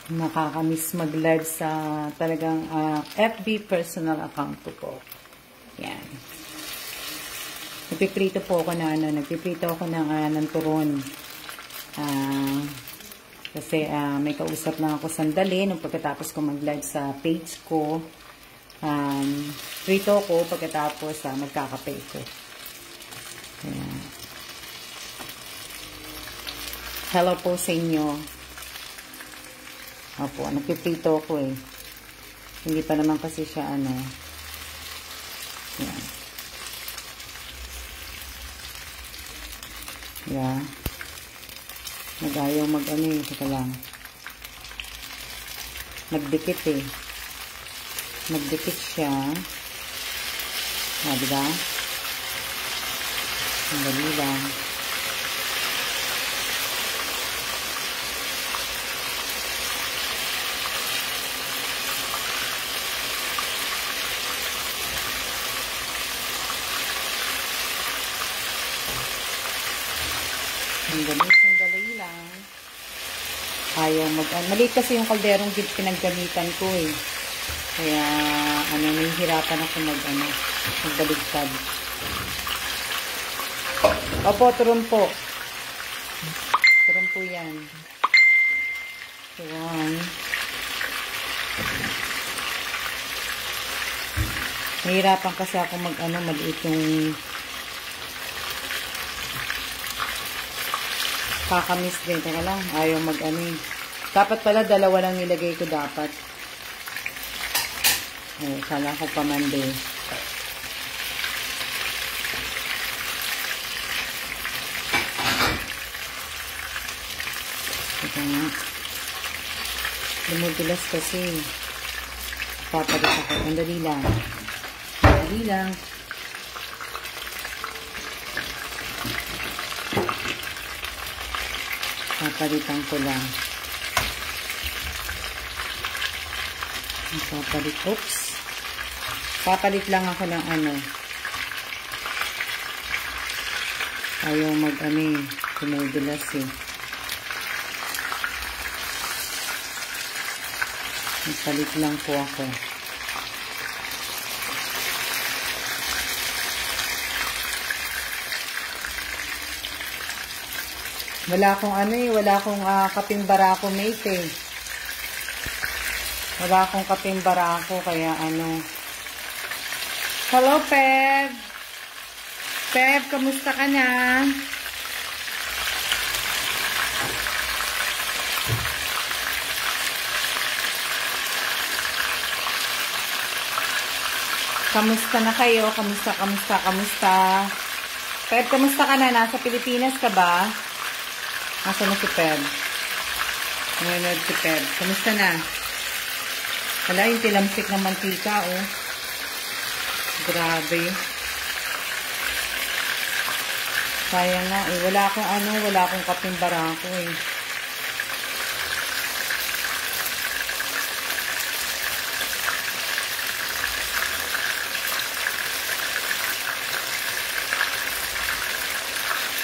Nakakamiss mag-live sa talagang FB personal account ko po. Yan. Nagpiprito po ako na nagpiprito ako ng turon. Kasi may kausap lang ako sandali nung pagkatapos ko mag-live sa page ko. Prito ko pagkatapos magkakape ko. Ayan. Hello po sa inyo. Opo, nagpiprito ako eh. Hindi pa naman kasi siya Yan. Yeah. Nag-ayaw teka lang. Nagdikit eh. Nagdikit siya. Diba? Ang dali lang. Sandali lang. Ayaw maliit kasi yung kalderong pinaggamitan ko eh. Kaya, nahihirapan ako magbaligtad. Opo, turon po. Turon po yan. Turon. Nahihirapan kasi ako maliit yung kakamiss din. Teka lang, ayaw Dapat pala, dalawa lang nilagay ko dapat. Kala ko pamande. Ito nga. Lumudulas kasi. Papalit ako. Andali lang. Andali lang. Papalitan ko lang. Oops. Papalit lang ako ng Ayaw tumudulas eh. Papalit lang po ako. Wala akong kaping barako mate eh. Wala akong kaping barako kaya Hello Peb. Peb, kamusta ka na? Kamusta na kayo? Kamusta? Peb, kamusta ka na? Nasa Pilipinas ka ba? Nasaan na si Peb? Nanonood si Peb. Kamusta na? Wala yung tilamsik ng mantika, oh. Grabe. Sayang nga, eh. Wala akong kaping barako, eh.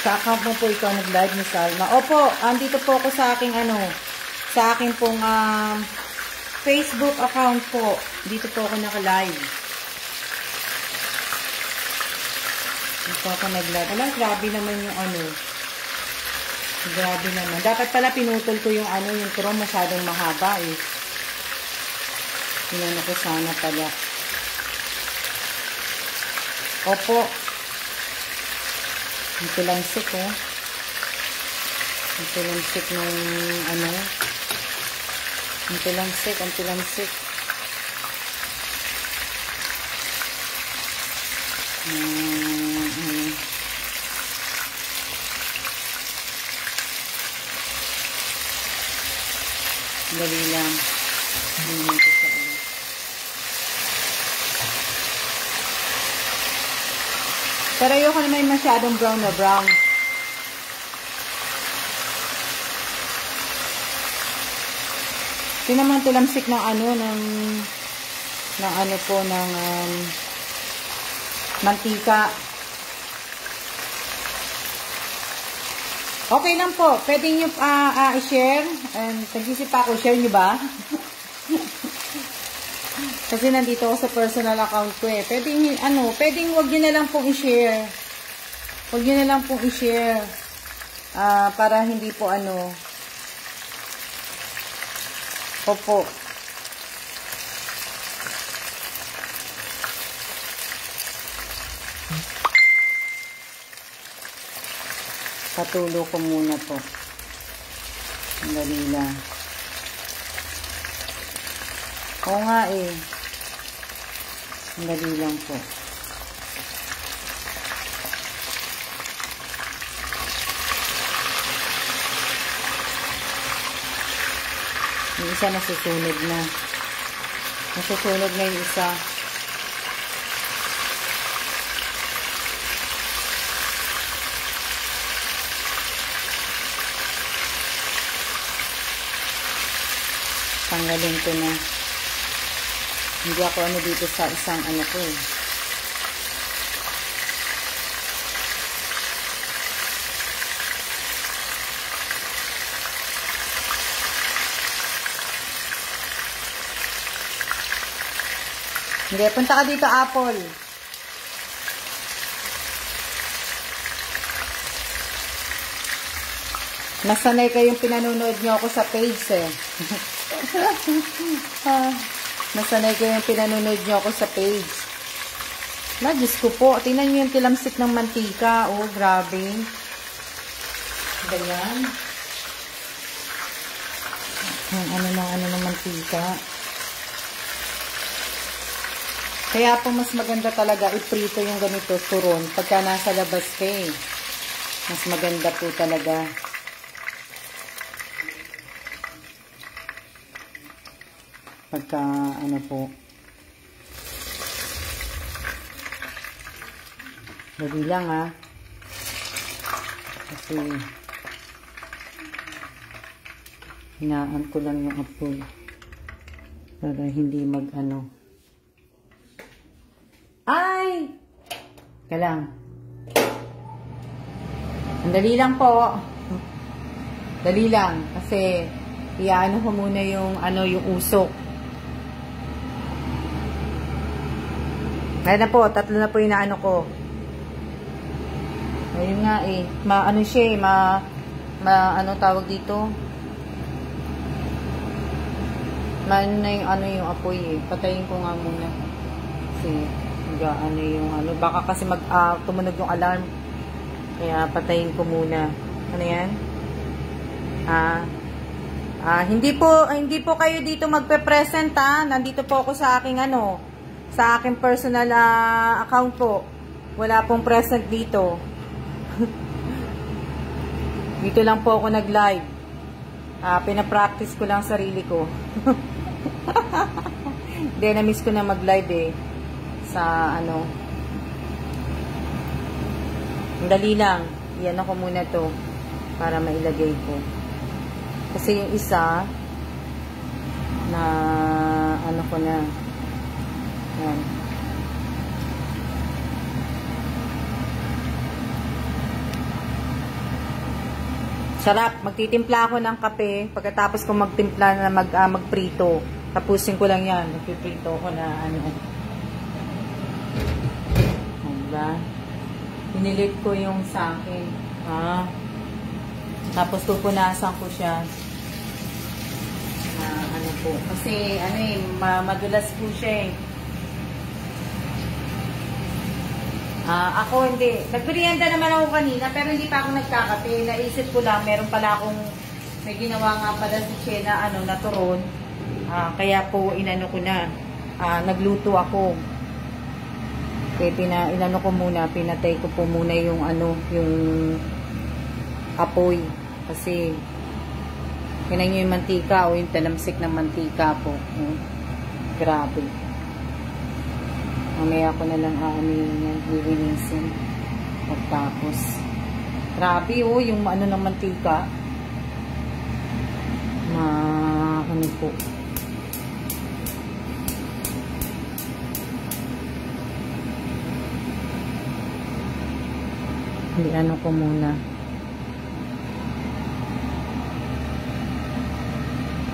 Sa account mo po ikaw nag-live ni Salma. Opo, andito po ako sa aking sa aking pong Facebook account po. Dito po ako naka-live. Dito ako nag-live. Alam, grabe naman yung Grabe naman. Dapat pala pinutol ko yung yung turon masyadong mahaba eh. Pinano ko sana pala. Opo. Ang tilamsik oh. Ang tilamsik ng Ang tilamsik. Dali lang. Pero ayoko naman masyadong brown na brown. Ito naman tilamsik ng mantika. Okay lang po. Pwede nyo i-share. And nag-isip pa ako, share nyo ba? Kasi nandito ako sa personal account ko eh. Pwedeng, pwedeng wag nyo na lang pong i-share. Wag nyo na lang pong i-share. Para hindi po Opo. Patulo ko muna po. Dali lang. Oo nga eh. Dali lang po. Yung isa nasusunog na. Nasusunog na yung isa. Tanggalin ko na. Hindi ako dito sa isang ko eh. Hindi, punta ka dito, Apple. Nasanay kayong pinanonood nyo ako sa page eh. Nasanay kayong pinanonood nyo ako sa page. Diyos ko po. Tingnan nyo yung tilamsik ng mantika. Oh, grabe. Ganyan. Yung ng mantika. Kaya po mas maganda talaga iprito yung ganito turon pagka nasa labas ka eh. Mas maganda po talaga. Pagka po. Dali lang ha. Kasi hinaan ko lang yung apoy para hindi Ay! Teka lang. Dali lang po. Dali lang. Kasi, iyaano ko muna yung, yung usok. Kaya na po, 3 na po yung ko. Ayun nga eh. Siya eh, tawag dito? Yung apoy eh. Patayin ko nga muna. Kasi, baka kasi tumunog yung alarm. Kaya patayin ko muna. Ano yan? Hindi po kayo dito magpe-present ha. Nandito po ako sa aking sa aking personal account po. Wala pong present dito. Dito lang po ako nag-live. Pina-practice ko lang sarili ko. Hindi, na-miss ko na mag-live eh. Sa dali lang. Iyan ako muna to para mailagay ko. Kasi yung isa na ko na. Yan. Sarap. Magtitimpla ako ng kape pagkatapos ko magtimpla na magprito. Tapusin ko lang yan. Magpiprito ko na Diba? Pinilit ko yung sa akin. Tapos pupunasan ko siya. Po. Kasi, madulas po siya eh. Ako hindi. Nagmerienda naman ako kanina, pero hindi pa ako nagkakape. Naisip ko lang, meron pala akong, may ginawa nga pala si Chena, na turon. Kaya po, ko na. Nagluto ako. Kaya ko muna, pinatay ko po muna yung yung apoy. Kasi, kinan nyo yung mantika o yung talamsik ng mantika po. Grabe. Mamaya ko na lang lilinisin. Pagtapos. Grabe yung ng mantika. Po. Hindi ko muna.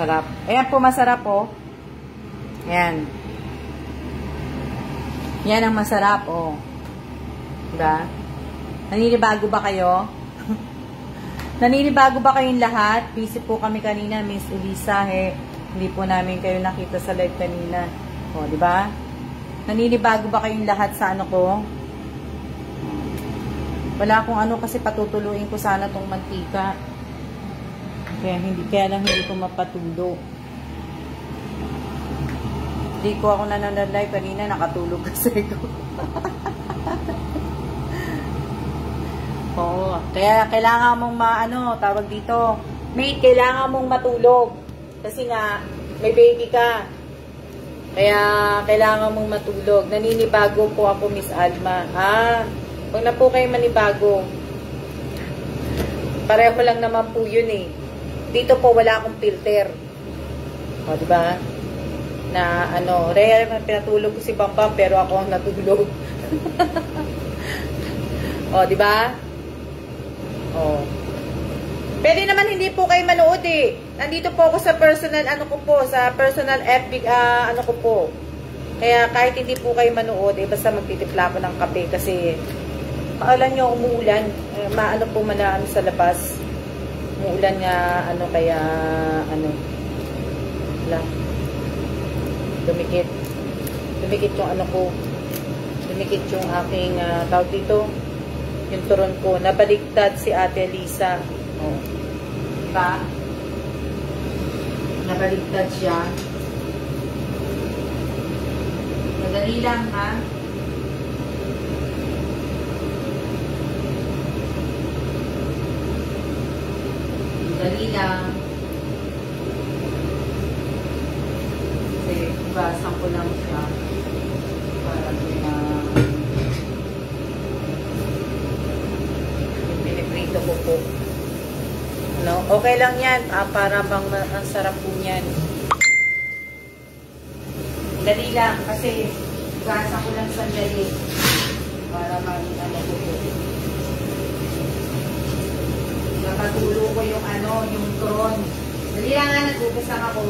Sarap. Ayan po, masarap po. Ayan. Yan ang masarap, oh. Diba? Naninibago ba kayo? Naninibago ba kayong lahat? Busy po kami kanina, Miss Elisa, hindi po namin kayo nakita sa live kanina. O, di ba? Naninibago ba kayong lahat sa ano ko? Wala akong ano kasi patutuluin ko sana tong mantika. Kaya lang hindi ko mapatulo. Hindi ko ako nanonood live kanina, nakatulog kasi ko. Oo, kaya kailangan mong tawag dito, mate, kailangan mong matulog. Kasi nga, may baby ka. Kaya, kailangan mong matulog. Naninibago po ako, Miss Alma. Huwag na po kayo manibago. Pareho lang naman po yun eh. Dito po, wala akong filter. O, diba? Na, rare, pinatulog ko si Papa, pero ako ang natulog. O, diba? O. Pwede naman hindi po kayo manood eh. Nandito po ako sa personal, sa personal FB, ko po. Kaya kahit hindi po kayo manood, basta magtitimpla ko ng kape kasi, alam nyo, umuulan. Maano po man sa labas. Umuulan nga, kaya, wala. Dumikit. Dumikit yung ko. Dumikit yung aking, tawag dito, yung turon ko. Nabaliktad si Ate Lisa. Oh. Diba? Nabaliktad siya. Madali lang, ha? Madali lang. Kasi, basan ko lang siya. Para piniprito ko po. Okay lang yan. Para bang ang sarap po yan. Dali lang. Kasi gasa ko lang sandali. Para maging ko po. Nakatulo ko yung yung turon. Dali lang nga. Nagugas lang ako.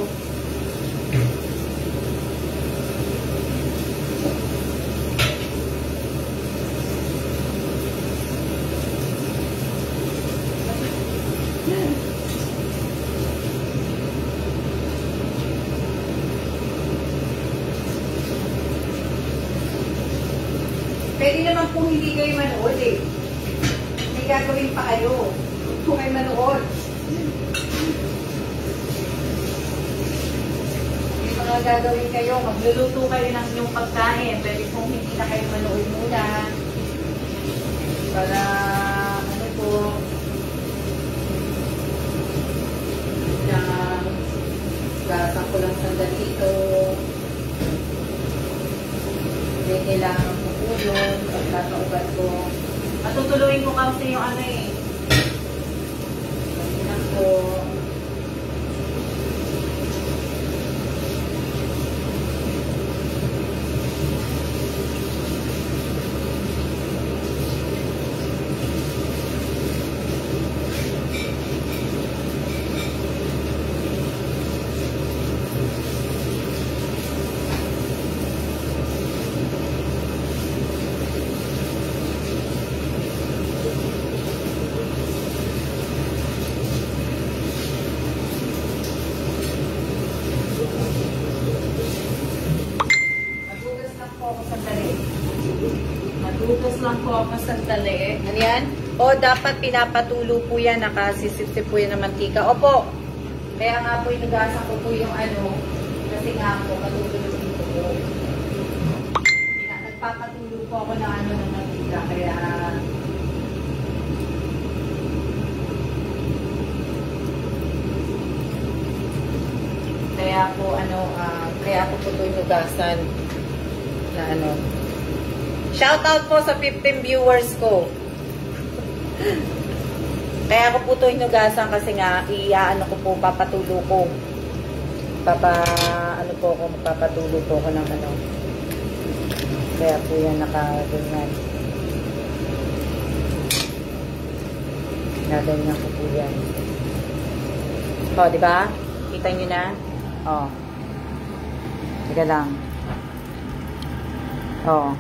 Pwede naman po hindi kayo manood eh. May gagawin pa kayo. Kung kayo manood. May mga gagawin kayo. Magluluto kayo ng inyong pagkain. Pwede pong hindi na kayo manood muna. Para po. Gasan ko lang sandali ito. Hindi kailangan yun, pagkakaugat ko. Matutuluin ko kasi yung Pagkinan ko. Maghugas lang po ako sandali. Ano yan? O, dapat pinapatulo po yan. Nakasisip-sip po yan ng mantika. Opo. Kaya nga po, inugasan ko po yung kasi nga po, matutulogin ko po. Nagpapatulo po ako ng ng mantika. Kaya po, kaya po ito inugasan na Shoutout po sa 15 viewers ko. Kaya ako po ito hinugasan kasi nga, ko po, papatulo ko. Papatulo po ako ng Kaya po yan nakaganyan. Naganyan ko po yan. O, diba? Kita nyo na? Oh. Teka lang. Oh.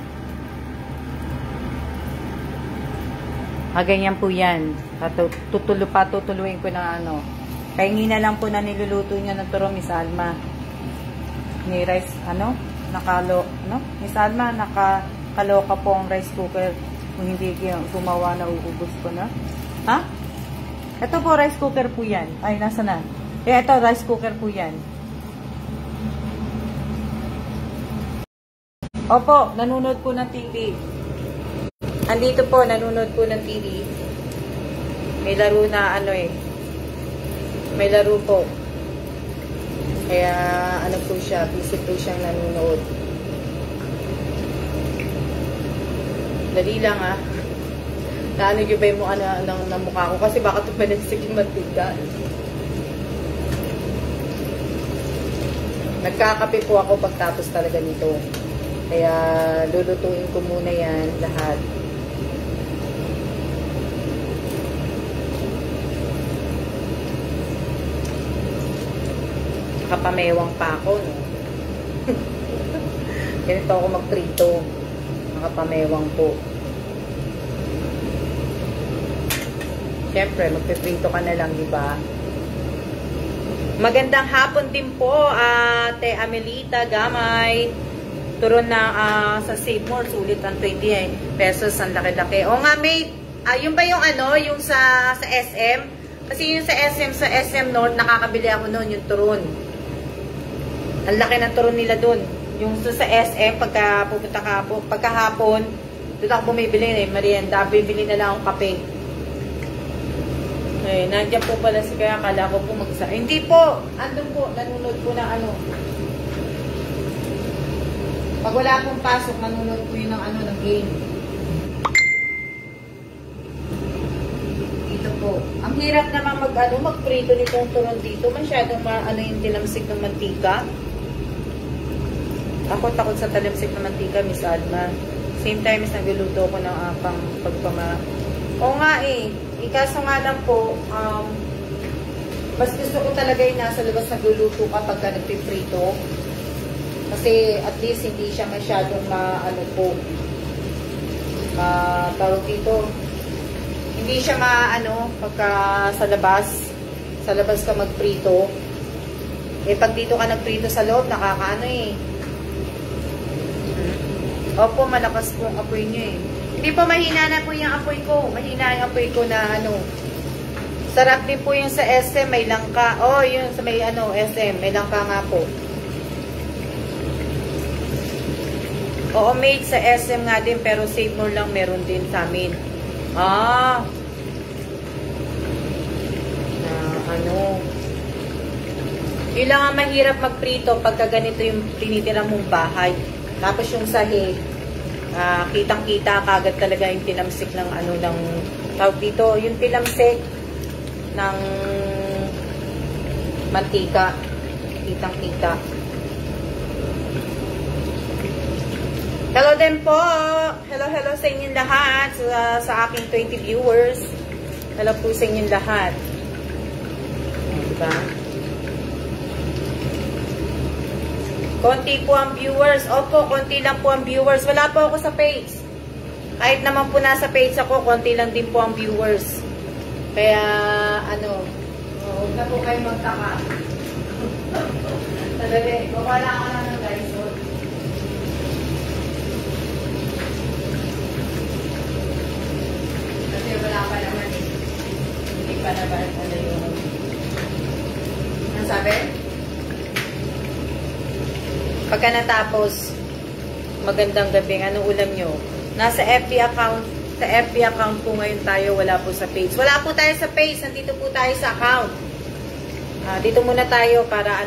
Ganyan po yan. Tutuluin ko na ano. Kaingi na lang po na niluluto niya ng turo, Miss Alma. Ni rice, ano? Miss Alma, nakaloka po ang rice cooker. Kung hindi gumawa na, uubos ko na. Ha? Ito po, rice cooker po yan. Ay, nasa na? Ito, rice cooker po yan. Opo, nanonood po ng TV. Andito po, nanonood po ng TV. May laro na ano eh. May laro po. Kaya ano po siya, busy po siyang nanonood. Dali lang ah. Naano nyo ba yung ng mukha ko? Kasi baka tumalansig yung mantika. Nagkakape po ako pagtapos talaga nito. Kaya lulutuin ko muna yan lahat. Nakapamewang pa ako, no? Ganito ako magprito. Nakapamewang po. Siyempre, magpiprito ka na lang, di ba? Magandang hapon din po, Ate Amelita Gamay. Turon na sa Save More, sulit ang 20 pesos, ang laki-laki. O nga, mate, yung ba yung ano, yung sa SM? Kasi yung sa SM North, nakakabili ako noon, yung turon. Ang laki ng turon nila doon. Yung sa SM, pagkahapon, doon ako bumibili eh, merienda, bibili na lang akong kape. Eh, nandiyan po pala si kaya akala ko po magsa. Hindi po, andun po, nanonood po ng ano. Pag wala pong pasok, nanonood po yun ng ano, ng game. Dito po. Ang hirap naman magprito nitong turon dito. Masyadong yung tinamsik ng mantika. Ako takot sa talamsik ng mantika, Miss Alma. Same time is nagluluto ko ng Oo nga eh. Ikaso nga lang po, mas gusto ko talaga yung nasa labas nagluluto kapag nagpiprito. Kasi at least hindi siya masyadong tawag dito. Hindi siya pagka sa labas ka magprito. Eh pag dito ka nagprito sa loob, nakakaano eh. Opo, malakas po ang apoy niyo eh. Hindi po, mahina na po yung apoy ko. Mahina yung apoy ko na Sarap din po yung sa SM, may langka. Oh, yun sa may SM, may langka nga po. Oo, made sa SM nga din, pero Save More lang meron din sa amin. Yun lang ang mahirap magprito pagka ganito yung tinitira mong bahay. Tapos yung sahig, kitang-kita kagad talaga yung tinamsik ng ng tawag dito, yung tinamsik ng mantika. Kitang-kita. Hello din po. Hello sa inyong lahat. Sa aking 20 viewers. Hello po sa inyong lahat. Diba? Konti po ang viewers. Opo, konti lang po ang viewers. Wala po ako sa page. Kahit naman po nasa page ako, konti lang din po ang viewers. Kaya, huwag na po kayo magtaka. Talaga, wala ka na ng guys. Kasi wala pa naman eh. Hindi pa naman yung... Ano sabi? Pagka natapos, magandang gabi. Anong ulam nyo? Nasa FB account. Sa FB account po ngayon tayo. Wala po sa page. Wala po tayo sa page. Nandito po tayo sa account. Dito muna tayo para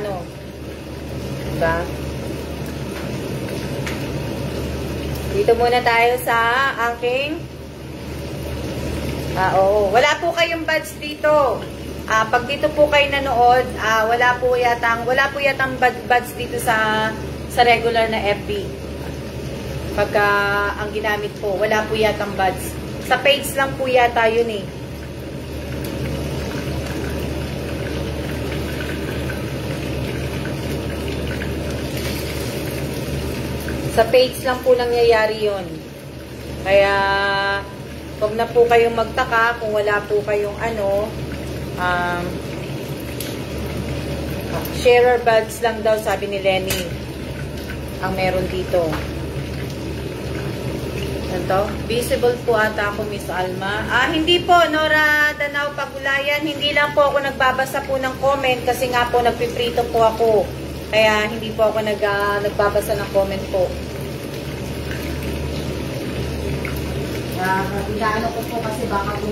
diba? Dito muna tayo sa aking oo. Wala po kayong badge dito. Pag dito po kayo nanood, wala po yatang badge dito sa regular na FB. Pagka ang ginamit po, wala po yatang badge. Sa page lang po yata yun eh. Sa page lang po nangyayari yon. Kaya, huwag na po kayong magtaka kung wala po kayong sharer buds lang daw, sabi ni Lenny. Ang meron dito. Ito, visible po ata ako, Miss Alma. Hindi po, Nora Danao Pagulayan. Hindi lang po ako nagbabasa po ng comment kasi nga po nagpiprito po ako. Kaya hindi po ako nagbabasa ng comment po. Inaano ko po kasi baka po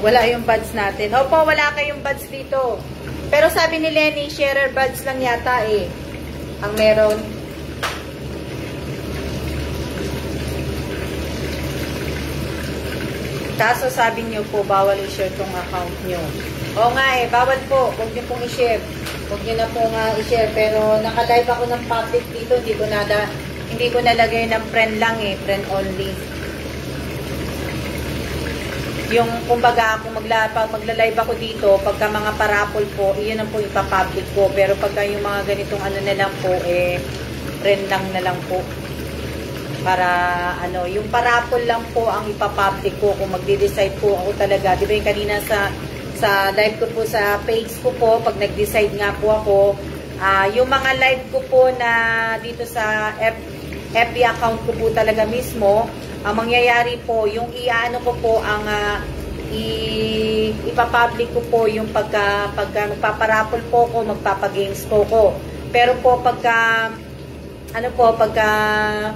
wala yung buds natin. Opo, wala kayong buds dito. Pero sabi ni Lenny, sharer buds lang yata ang meron. Kaso sabi niyo po, bawal i-share tong account niyo. Oo nga bawal po. Huwag niyo pong i-share. Huwag niyo na pong i-share. Pero naka-live ako ng public dito. Hindi ko nalagay ng friend lang friend only. Yung, kumbaga, kung magla-live ako dito, pagka mga parapol po, iyon ang po ipapublic ko. Pero pagka yung mga ganitong na lang po, friend lang na lang po. Para, yung parapol lang po ang ipapublic ko. Kung magde-decide po ako talaga. Di ba yung kanina sa live ko po, sa page ko po, pag nag-decide nga po ako, yung mga live ko po na dito sa FB account ko po talaga mismo, ang mangyayari po, yung iano ko po, ang ipapublic ko po yung pagka magpaparapol po ko, magpapagames po ko. Pero po pagka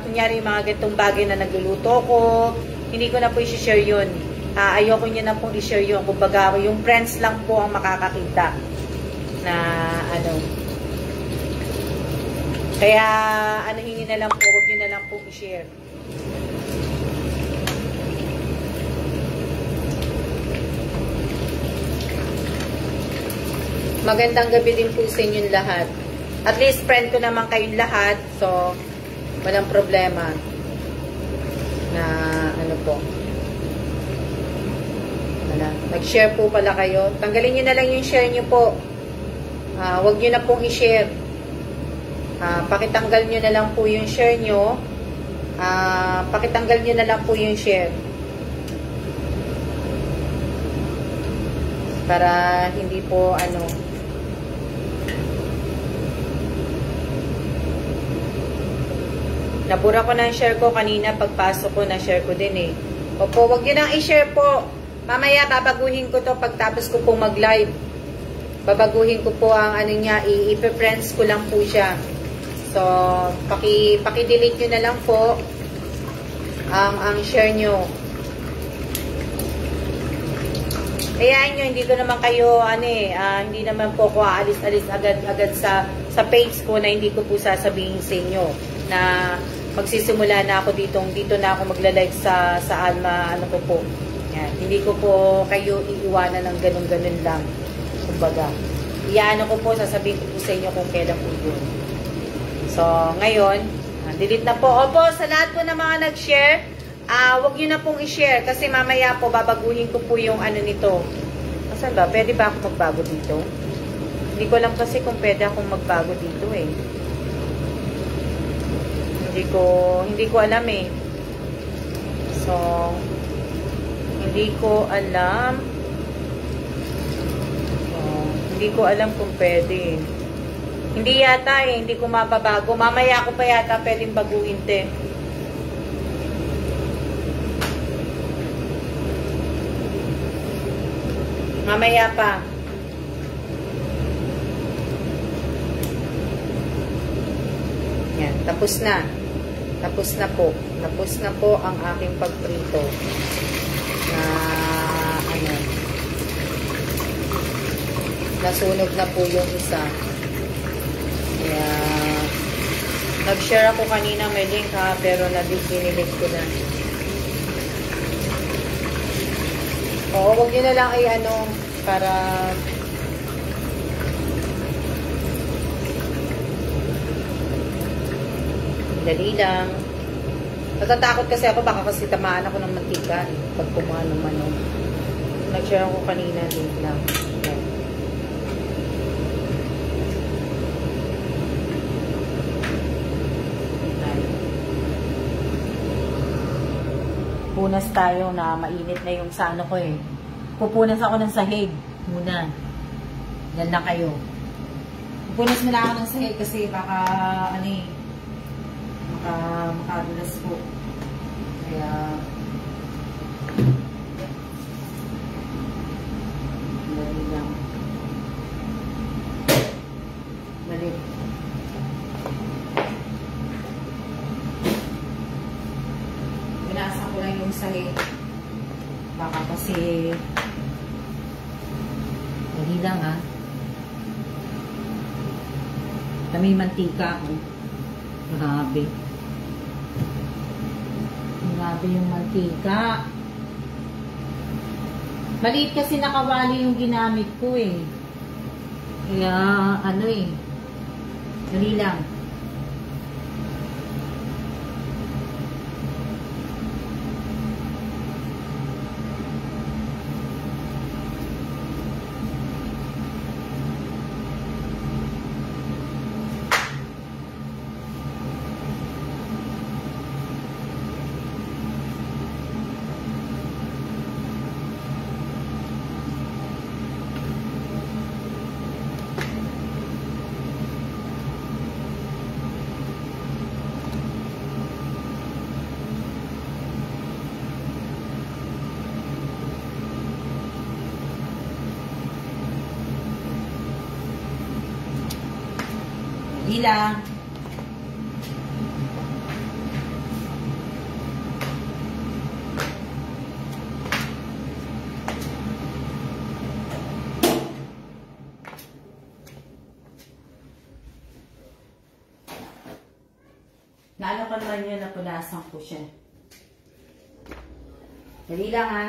kunyari mga ganitong bagay na nagluluto ko, hindi ko na po i-share yun. Ayoko nyo na pong i-share yun. Kumbaga, yung friends lang po ang makakakita na Kaya, hingi na lang po, huwag nyo na lang po i-share. Magandang gabi din po sa inyong lahat. At least friend ko naman kayong lahat. So, walang problema. Na po. Nag-share po pala kayo. Tanggalin nyo na lang yung share nyo po. Huwag nyo na pong i-share. Pakitanggal nyo na lang po yung share nyo. Pakitanggal nyo na lang po yung share. Para hindi po nabura ko na ang share ko kanina, pagpasok ko na share ko din Opo, wag nyo nang i-share po. Mamaya babaguhin ko to pagtapos ko pong mag-live. Babaguhin ko po ang niya, i-friends ko lang po siya. So, paki-delete nyo na lang po ang share nyo. Hayaan nyo, hindi ko naman kayo, hindi naman po ako aalis-alis agad sa page ko na hindi ko po sasabihin sa inyo na magsisimula na ako dito na ako magla-live sa Alma, ko po. Yan. Hindi ko po kayo iiwanan ng ganun-ganun lang. Kumbaga, iyaano ko po, sasabihin ko po sa inyo kung kailan po yun. So, ngayon, delete na po. Opo, sa lahat po ng mga nag-share, wag nyo na pong i-share kasi mamaya po babaguhin ko po yung nito. Asan ba? Pwede ba ako magbago dito? Hindi ko lang kasi kung pwede akong magbago dito Hindi ko alam So, hindi ko alam. Hindi ko alam kung pwede. Hindi yata hindi ko mababago. Mamaya ako pa yata pwedeng baguhin Mamaya pa. Yan, tapos na. Tapos na po. Tapos na po ang aking pagprito. Na nasunog na po yung isa. Kaya nag-share ako kanina, may link pero nabiginilig ko na. Oo, wag nyo na lang para dali lang. Natatakot kasi ako, baka kasi tamaan ako ng mantika pag kumuha ng manok. Nag-share ako kanina. Link lang. Ayan. Punas tayo na mainit na yung sa ano ko eh. Pupunas ako ng sahig muna. Yan na kayo. Pupunas muna ako ng sahig kasi baka ano eh, makadulas po. Kaya dali lang. Dali. Binasa ko lang yung sahig. Baka kasi dali lang ha. Kami mantika ako. Grabe. Grabe yung mantika. Maliit kasi nakawali yung ginamit ko eh. Kaya ano eh. Dali lang. Lang. Lalo pa naman yun, napunasan ko siya. Dali lang ha.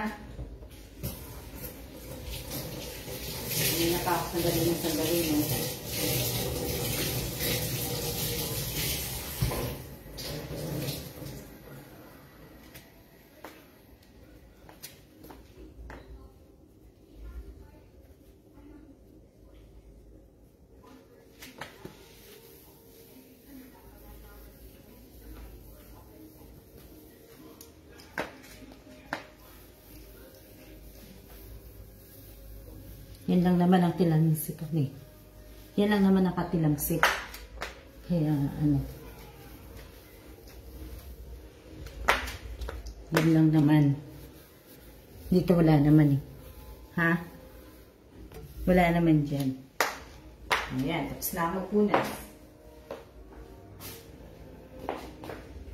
Hindi na pa ako sandali ng sandali. No? Yan lang naman ang tilangsik kami. Yan lang naman ang katilangsik. Kaya ano. Yan lang naman. Dito wala naman eh. Ha? Wala naman dyan. Ayan. Tapos na ako punas.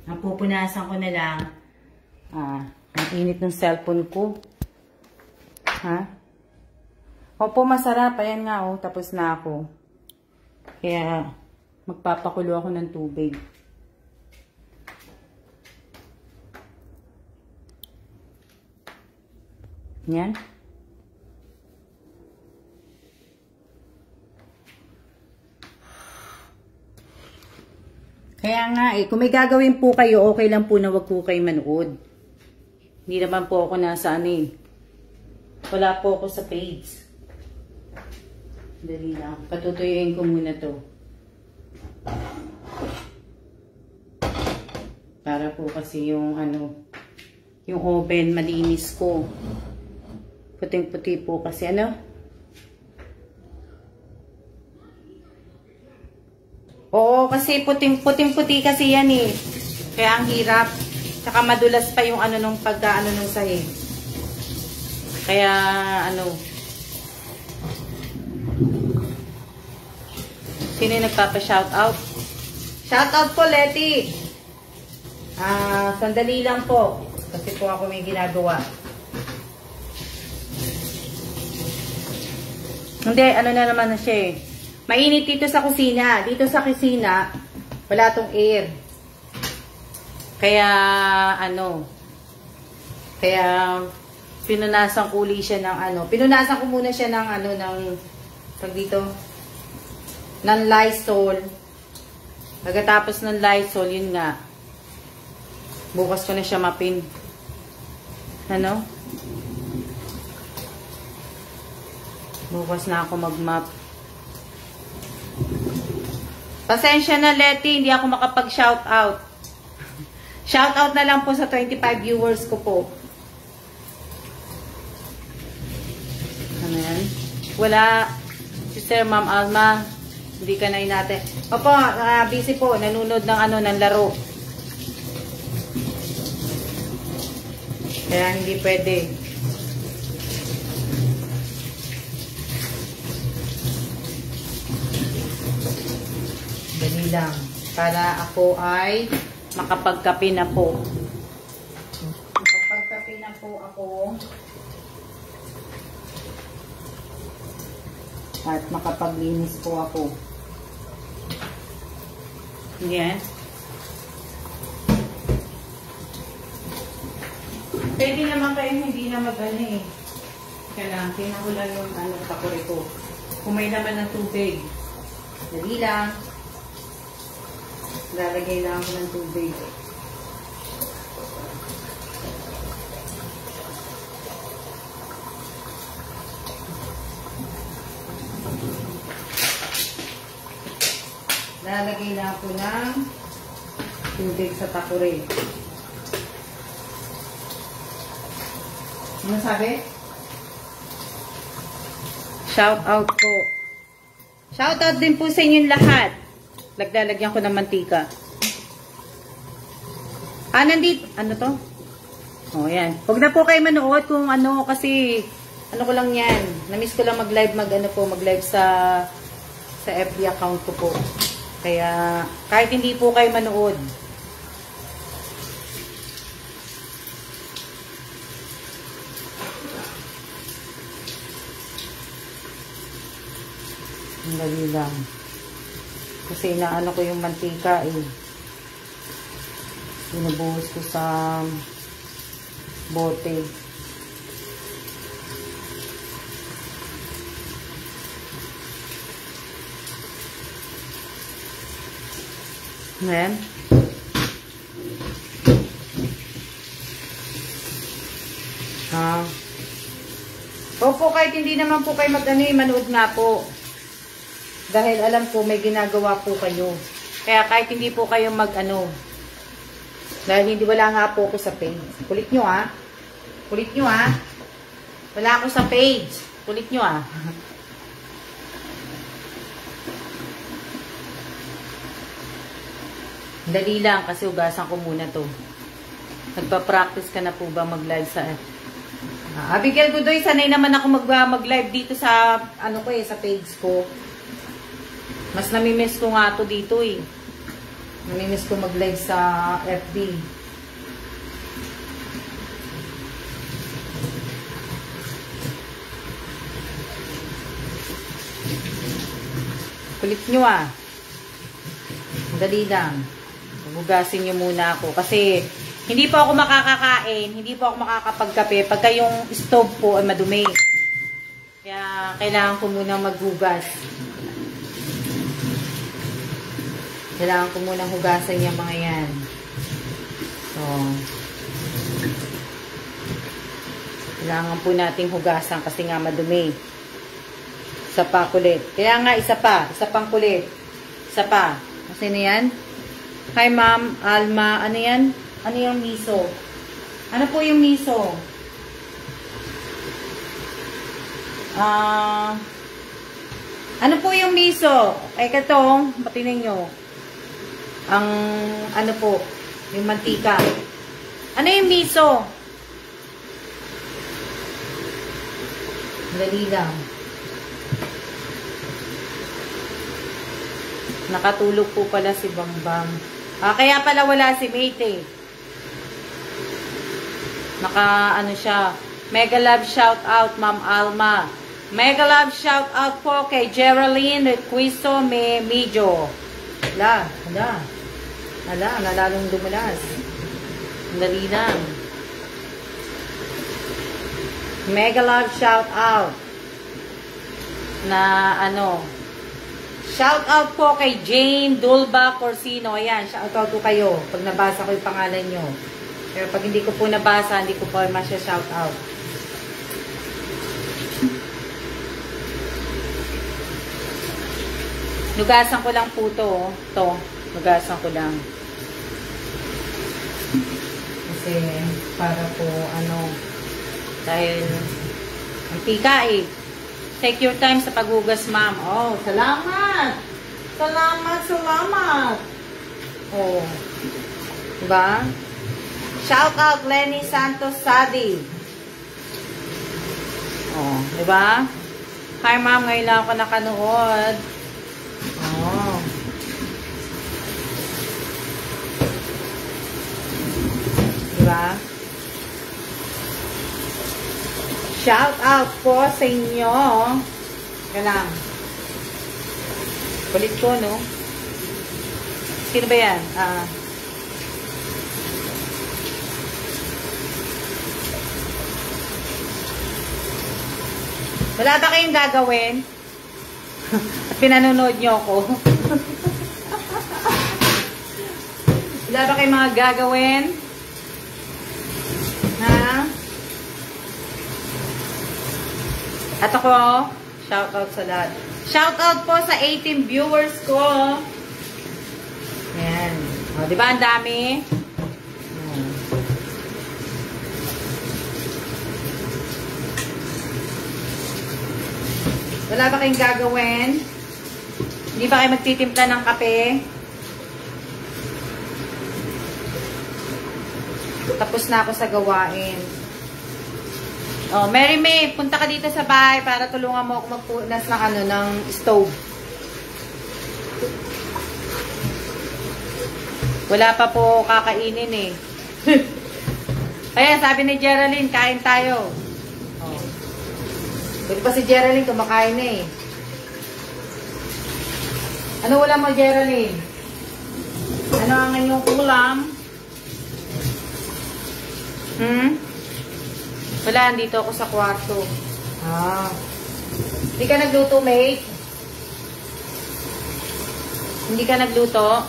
Ang pupunasan ko na lang. Ang init ng cellphone ko. Ha? Opo, masarap. Ayan nga, oh. Tapos na ako. Kaya, magpapakulo ako ng tubig. Yan. Kaya nga, eh. Kung may gagawin po kayo, okay lang po na wag po kayo manood. Hindi naman po ako nasa ano eh. Wala po ako sa page. Dali lang. Patutuyuin ko muna to. Para po kasi yung ano, yung oven malinis ko. Puting-puti po kasi ano. Oo, kasi puting-puti kasi yan eh. Kaya ang hirap. Tsaka madulas pa yung ano nung pagka-ano nung sahig. Kaya ano, sino yung nagpapa-shoutout? Shoutout po, Letty! Sandali lang po. Kasi po ako may ginagawa. Hindi, ano na naman na siya eh. Mainit dito sa kusina. Dito sa kusina, wala tong air. Kaya, ano, kaya, pinunasan ko uli siya ng ano. Pinunasan ko muna siya ng ano, ng, pag dito, ng Lysol. Pagkatapos ng Lysol, yun nga. Bukas ko na siya mapin. Ano? Bukas na ako mag-map. Pasensya na, Letty, hindi ako makapag-shoutout. Shoutout na lang po sa 25 viewers ko po. Ano yan? Wala. Sister Ma'am Alma, hindi ka na inate. Opo, busy po. Nanunod ng ng laro. Kaya hindi pwede. Dali lang. Para ako ay makapagkape na po. Makapagkape na po ako. At makapaglinis po ako. Yan. Pwede naman kayo hindi na mag-ano eh. Kaya lang, tinahulan yung takore ko. Kumay naman ng tubig. Dali lang. Lalagay lang ako ng tubig. Lalagay na ako ng tubig sa takore. Ano sabi? Shout out po. Shout out din po sa inyong lahat. Naglalagyan ko ng mantika. Nandito. Ano to? Oh, yan. Huwag na po kayo manood kung kasi ko lang yan. Namiss ko lang mag-live, mag-live sa FB account ko po. Kaya, kahit hindi po kayo manood. Ang dali lang. Kasi inaano ko yung mantika eh. Binubuhos ko sa bote. Ayan. Opo, kahit hindi naman po kayo manood nga po. Dahil alam ko may ginagawa po kayo. Kaya kahit hindi po kayo dahil hindi wala nga po ako sa page. Kulit nyo ha. Kulit nyo ha. Wala ako sa page. Kulit nyo ha. Dali lang kasi ugasan ko muna to. Nagpa-practice ka na po ba mag-live sa Abigail Godoy, sanay naman ako mag-live dito sa sa page ko. Mas namimiss ko nga to dito eh. Namimiss ko mag-live sa FB. Kulit nyo ah. Dali lang. Hugasin nyo muna ako. Kasi hindi po ako makakakain, hindi po ako makakapagkape pagka yung stove po ay madumi. Kaya kailangan ko muna maghugas. Kailangan ko munang hugasan yung mga yan. So, kailangan po nating hugasan kasi nga madumi. Isa pa kulit. Kaya nga isa pang kulit. Isa pa. Kasi na yan? Hi Ma'am Alma. Ano yan? Ano yung miso? Ano po yung miso? Ano po yung miso? Ay katong, patinig nyo. Ang po, yung mantika. Ano yung miso? Dali lang. Nakatulog po pala si Bangbang. Kaya pala wala si Mate eh. Siya. Mega love shout out Ma'am Alma. Mega love shout out po kay Geraldine Requisto Medyo. Lalong dumulas. Dali lang. Mega love shout out. Shout out po kay Jane Dulba Corsino. Ayan, shout out po kayo pag nabasa ko yung pangalan nyo. Pero pag hindi ko po nabasa, hindi ko po masya shout out. Nugasan ko lang po to. To. Nugasan ko lang. Kasi, para po, dahil, mantika eh. Take your time sa paghugas, ma'am. Oh, salamat! Salamat, salamat! Oh. Diba? Shout out, Lenny Santos Sadi. Oh, diba? Hi, ma'am. Ngayon lang ako nakanood. Oh. Diba? Shout out po sa inyo. Galang. Kulit ko, no? Sino ba yan? Wala ba kayong gagawin? At pinanonood nyo ako. Wala ba kayong mga gagawin? Ha? At ako, shout out sa lahat. Shout out po sa 18 viewers ko. Ayan. O, diba ang dami? Wala ba kayong gagawin? Hindi ba kayo magtitimpla ng kape? Tapos na ako sa gawain. Oh, Mary May, punta ka dito sa bahay para tulungan mo ako magpunas ng stove. Wala pa po kakainin eh. Ayan, sabi ni Geraldine, kain tayo. Oh. Pwede pa si Geraldine, kumakain na eh. Ano ulam mo, Geraldine? Ano ang inyong ulam? Wala, andito ako sa kwarto. Hindi ka nagluto, mate? Hindi ka nagluto?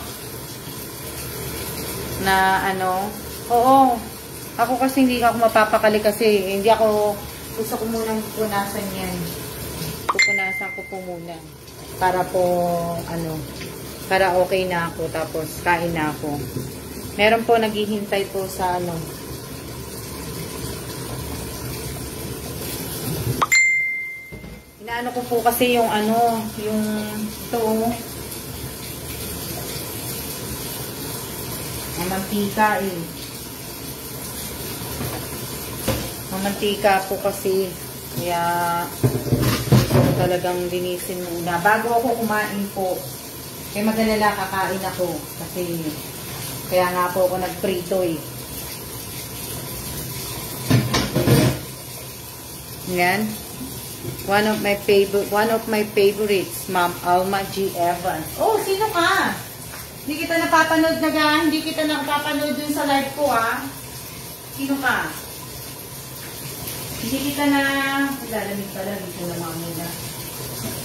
Na ano? Oo. Ako kasi hindi ako mapapakali kasi hindi ako gusto ko munang pupunasan yan. Pupunasan ko po muna. Para po, para okay na ako. Tapos, kain na ako. Meron po naghihintay po sa inaano ko po kasi yung yung ito, mantika eh. Mantika po kasi. Kaya, gusto ko talagang linisin muna. Bago ako kumain po, kaya madalala kakain ako. Kasi, kaya nga po ako nagprito eh. Yan. One of my favorites, Ma'am Alma G. Evans. Oh, sino ka? Hindi kita napapanood hindi kita napapanood dun sa live ko, ah. Sino ka? Hindi kita lalamig pala, dito na muna.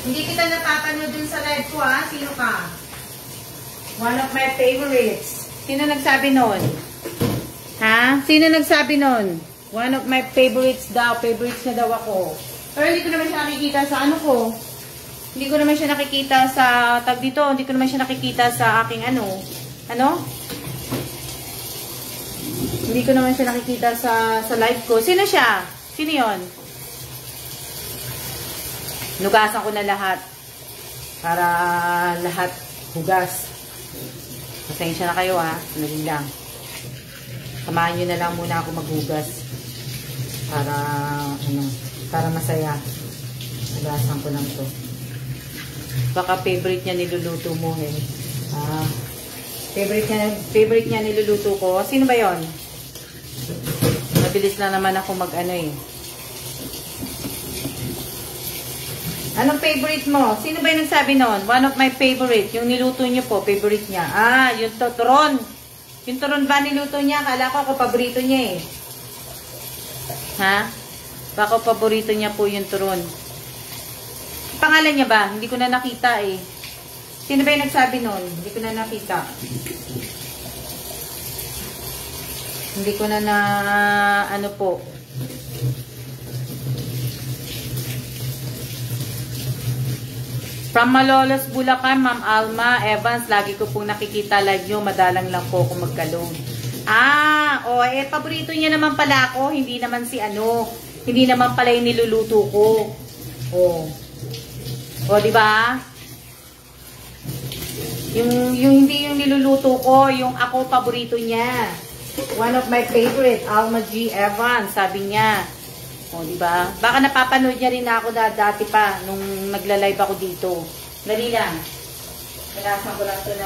Hindi kita napapanood dun sa live ko, ah. Sino ka? One of my favorites. Sino nagsabi nun? Ha? Sino nagsabi nun? One of my favorites daw. Favorites na daw ako. Pero hindi ko naman siya nakikita sa Hindi ko naman siya nakikita sa tag dito. Hindi ko naman siya nakikita sa aking Hindi ko naman siya nakikita sa live ko. Sino siya? Sino yun? Nugasan ko na lahat. Para lahat hugas. Pasensya na kayo ha. Sandali lang. Samahan nyo na lang muna ako maghugas. Para masaya. Hugasan ko lang to. Baka favorite niya niluluto mo eh. Favorite niya niluluto ko. Sino ba yon? Mabilis na naman ako eh. Anong favorite mo? Sino ba yung nagsabi nun? One of my favorite. Yung niluto niyo po, favorite niya. Yung turon. Yung turon ba niluto niya? Kala ko paborito niya eh. Ha? Baka paborito niya po yung turon. Pangalan niya ba? Hindi ko na nakita eh. Sino ba yung nagsabi nun? Hindi ko na nakita. Hindi ko na po. From Malolos, Bulacan, Ma'am Alma Evans, lagi ko po nakikita live nyo, madalang lang po ako magka-load. Paborito niya naman pala ako, hindi naman si hindi naman pala yung niluluto ko. Di ba? Yung hindi yung niluluto ko, yung ako paborito niya. One of my favorite, Alma G. Evans, sabi niya. Di ba? Baka napapanood niya rin ako dati pa nung nagla-live ako dito. Dali lang. Kailangan ko lang ito ng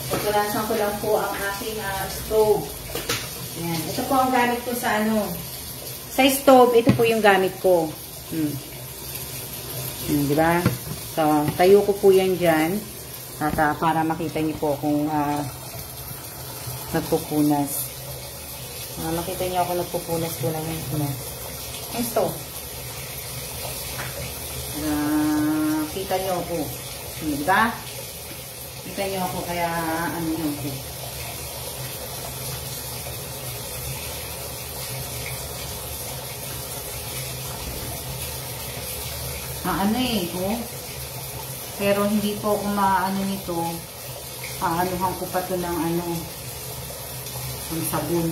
Pagkulasan ko lang po ang aking stove. Yan. Ito po ang gamit ko sa sa stove. Ito po yung gamit ko. Di ba? So, tayo ko po yan dyan. At para makita niyo po kung nagpupunas. Makita niyo ako nagpupunas po lang yung stove. Kita niyo ako. Diba? Kita niyo ako kaya yun po. Pero hindi po ako nito. Aanuhan ko pa ito ng ng sabon.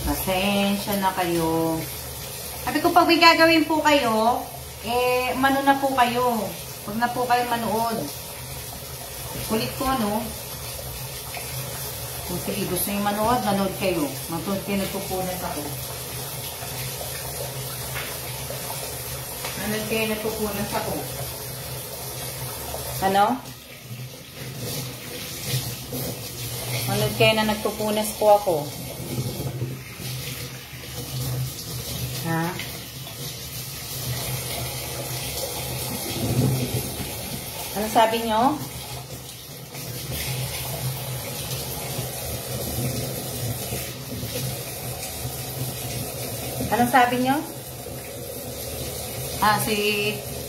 Pasensya na kayo. Sabi ko, pag may gagawin po kayo, mano na po kayo. Huwag na po kayo manood. Kulit ko, Kung sige, gusto nyo manood kayo. Manood kayo, nagpupunas ako. Manood kayo, nagpupunas ako. Manood kayo na nagpupunas po ako. Ano sabi nyo? Anong sabi nyo?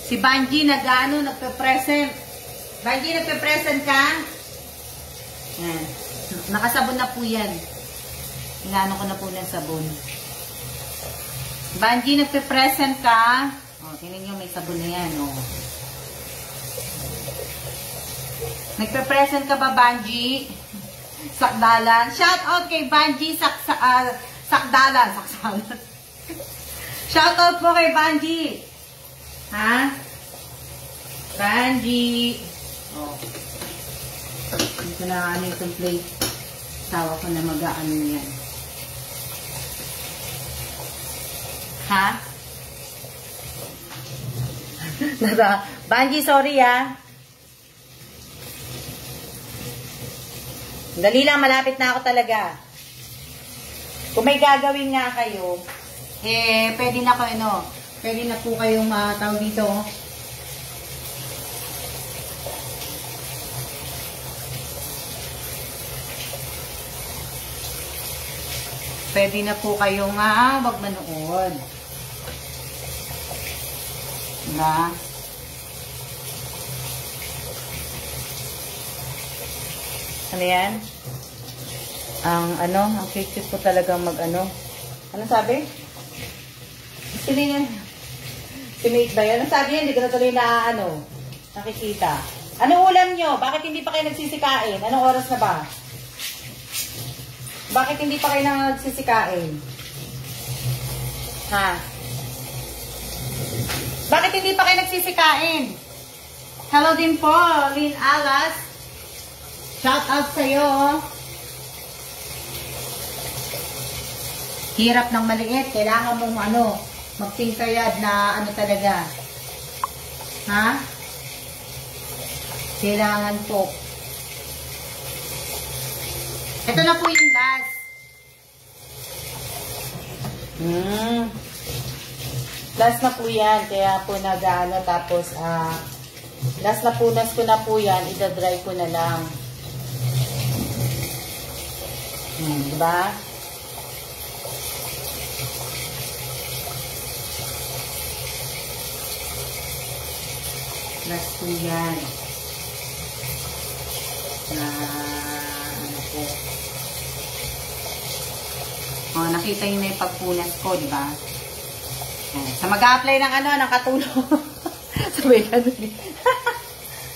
Si Banji nagpe-present. Banji, nagpe-present ka? Yan. Nakasabon na po yan. Inaano ko na po ng sabon. Banji, nagpe-present ka? Tingnan nyo, may sabon na yan, Nagpe-present ka ba, Banji? Sakdalan. Shout out kay Banji Sakdalan. Shout out po kay Banji. Banji. Dito na itong plate. Tawa ko na mag-aano yan. Banji, sorry Dali lang, malapit na ako talaga. Kung may gagawin nga kayo, pwede na kayo, pwede na po kayong tawag dito. Pwede na po kayong wag manood. Diba? Ano yan? Ang cute po talagang Ano sabi? Sinate ba yan? Ano sabi yan? Hindi ko na tuloy na nakikita. Anong ulam nyo? Bakit hindi pa kayo nagsisikain? Anong oras na ba? Bakit hindi pa kayo nagsisikain? Bakit hindi pa kayo nagsisikain? Hello din po, Lynn Alas. Shout out sa'yo. Hirap ng maliit. Kailangan mong magtingkayad na talaga. Kailangan po. Ito na po yung last. Last na po yan. Kaya po tapos Last na punas ko na po yan, idadry ko na lang. Diba? Last po yan. Na, ano po. O, nakita nyo na yung pagpunas ko, diba? Sa mag-a-apply ng ano, ng katulong. Sabay ka dun eh.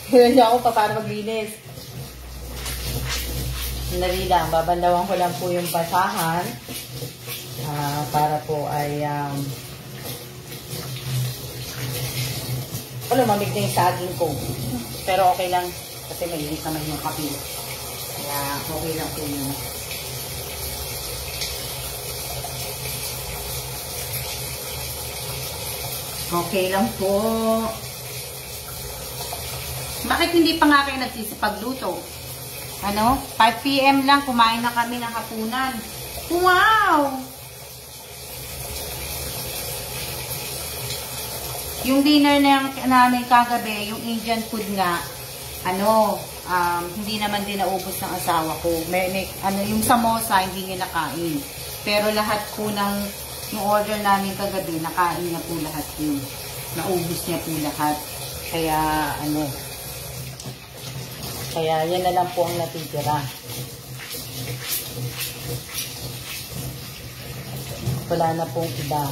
Hinan niyo ako pa para maglinis. Sandali lang, babandawan ko lang po yung basahan. Para po ay lumamig na yung saging ko. Pero okay lang kasi mainit naman yung kape. Kaya okay lang po yun. Okay lang po. Bakit hindi pa nga kayo nagsisipagluto? Ano? 5 PM lang, kumain na kami ng hapunan. Wow! Yung dinner na namin kagabi, yung Indian food nga, ano, hindi naman din naubos ng asawa ko. Ano, yung samosa, hindi niya nakain. Pero lahat po ng yung order namin kagabi, nakain na po lahat yun. Naubos niya po lahat. Kaya, ano, kaya yan na lang po ang natitira. Wala na pong iba.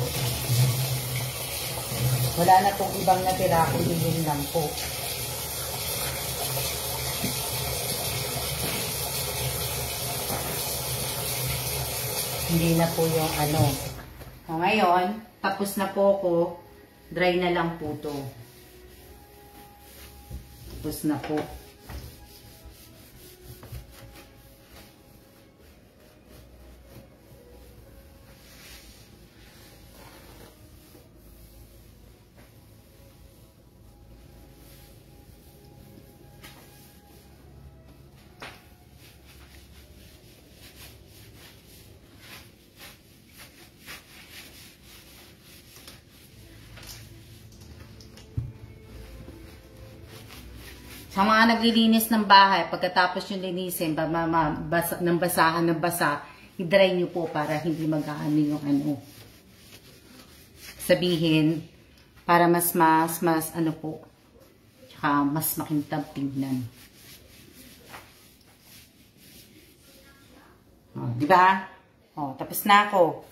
Wala na pong ibang natira, kundi yun lang po. Hindi na po yung ano. O ngayon, tapos na po ko, dry na lang po to. Tapos na po. Sa mga naglilinis ng bahay, pagkatapos yung linisin, ng basahan ng basa, i-dry nyo po para hindi mag-aano yung ano. Sabihin, para mas ano po, tsaka mas makintab tingnan. O, diba? O, tapos na ako.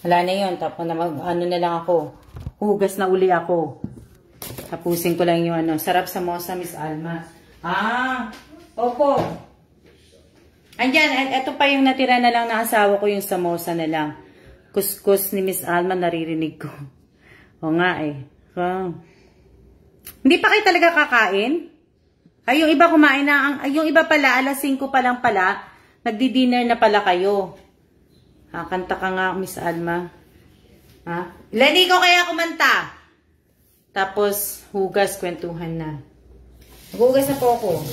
Wala na yun. Tapos na ano na lang ako. Hugas na uli ako. Tapusin ko lang yung ano. Sarap samosa, Miss Alma. Opo. Andyan, ito pa yung natira na lang na asawa ko, yung samosa na lang. Kuskus ni Miss Alma, naririnig ko. O nga eh. Hindi pa kayo talaga kakain? Ay, yung iba kumain na. Yung iba pala, alas 5 pa lang pala. Nagdi-dinner na pala kayo. Kanta ka nga, Miss Alma. Lani ko kaya kumanta. Tapos, hugas, kwentuhan na. Hugas na po ako.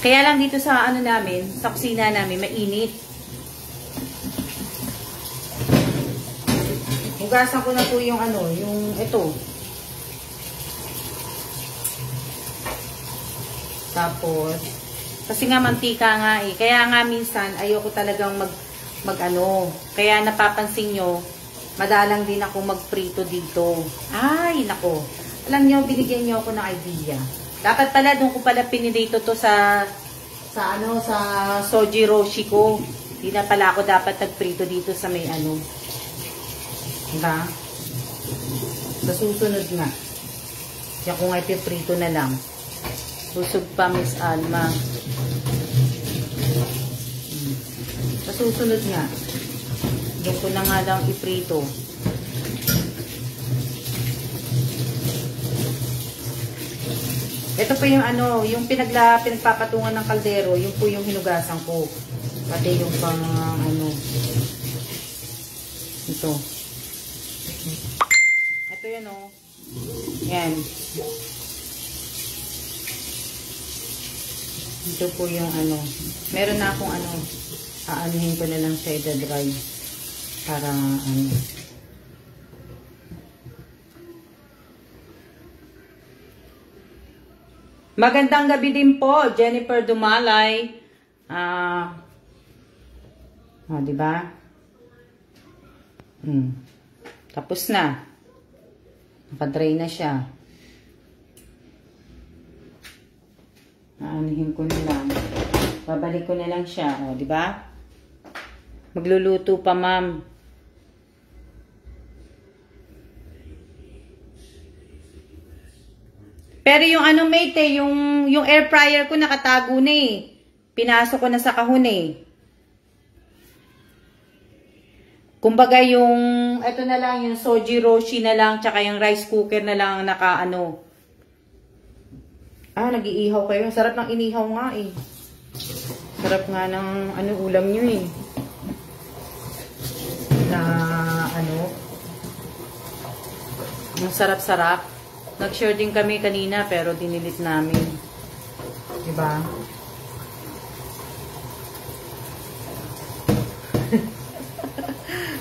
Kaya lang dito sa ano namin, sa kusina namin, mainit. Hugasan ko na po yung ano, yung ito. Tapos, kasi nga mantika nga eh. Kaya nga minsan, ayoko talagang mag-ano. Kaya napapansin nyo, madalang din ako magprito dito. Ay, nako. Alam nyo, binigyan nyo ako ng idea. Dapat pala, doon ko pala pinirito to sa soji roshi ko. Hindi na pala ako dapat nagprito dito sa may ano. Diba? Sa susunod nga. Kaya kung ay piprito na lang. Busog pa, Miss Alma. Sa susunod nga. Doon ko na nga lang iprito. Ito po yung ano, yung pinagpapatungan ng kaldero, yung po yung hinugasan ko. Pati yung pang ano. Ito. Ito yan o. Yan. Ito po yung ano. Meron na akong ano. Aanuhin ko na lang siya i-dry. Para ano. Magandang gabi din po, Jennifer Dumalay. Di ba? Tapos na. Nakadry na siya. Aanihin ko na lang. Babalik ko na lang siya. O, di ba? Magluluto pa, ma'am. Pero yung ano, mate, yung air fryer ko nakatago na eh. Pinasok ko na sa kahon eh. Kumbaga yung, eto na lang, yung soji roshi na lang, tsaka yung rice cooker na lang naka-ano. Nag-iihaw kayo. Sarap ng inihaw nga eh. Sarap nga ng ano, ulam nyo eh. Na ano. Ang sarap-sarap. Nag-share din kami kanina pero dinilit namin. Diba?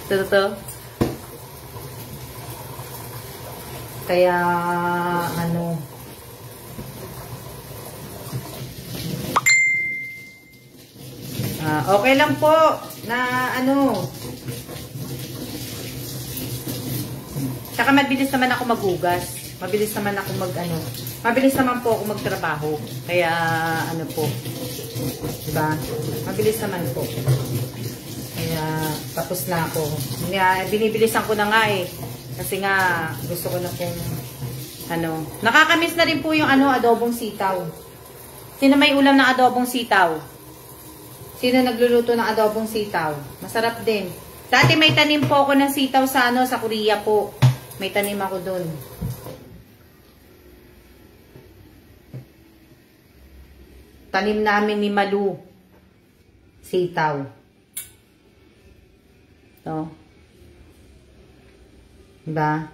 Totoo. Kaya ano, okay lang po na ano. Tsaka mabilis naman ako maghugas. Mabilis naman ako mabilis naman po ako magtrabaho. Kaya ano po. Diba? Mabilis naman po. Kaya tapos na ako. Binibilisan ko na nga eh. Kasi nga gusto ko na pong ano. Nakakamiss na rin po yung ano, adobong sitaw. Sino may ulam ng adobong sitaw? Sino nagluluto ng adobong sitaw? Masarap din. Dati may tanim po ako ng sitaw sa ano, sa Korea po. May tanim ako dun. Tanim namin ni Malu. Sitaw. Ito. Diba?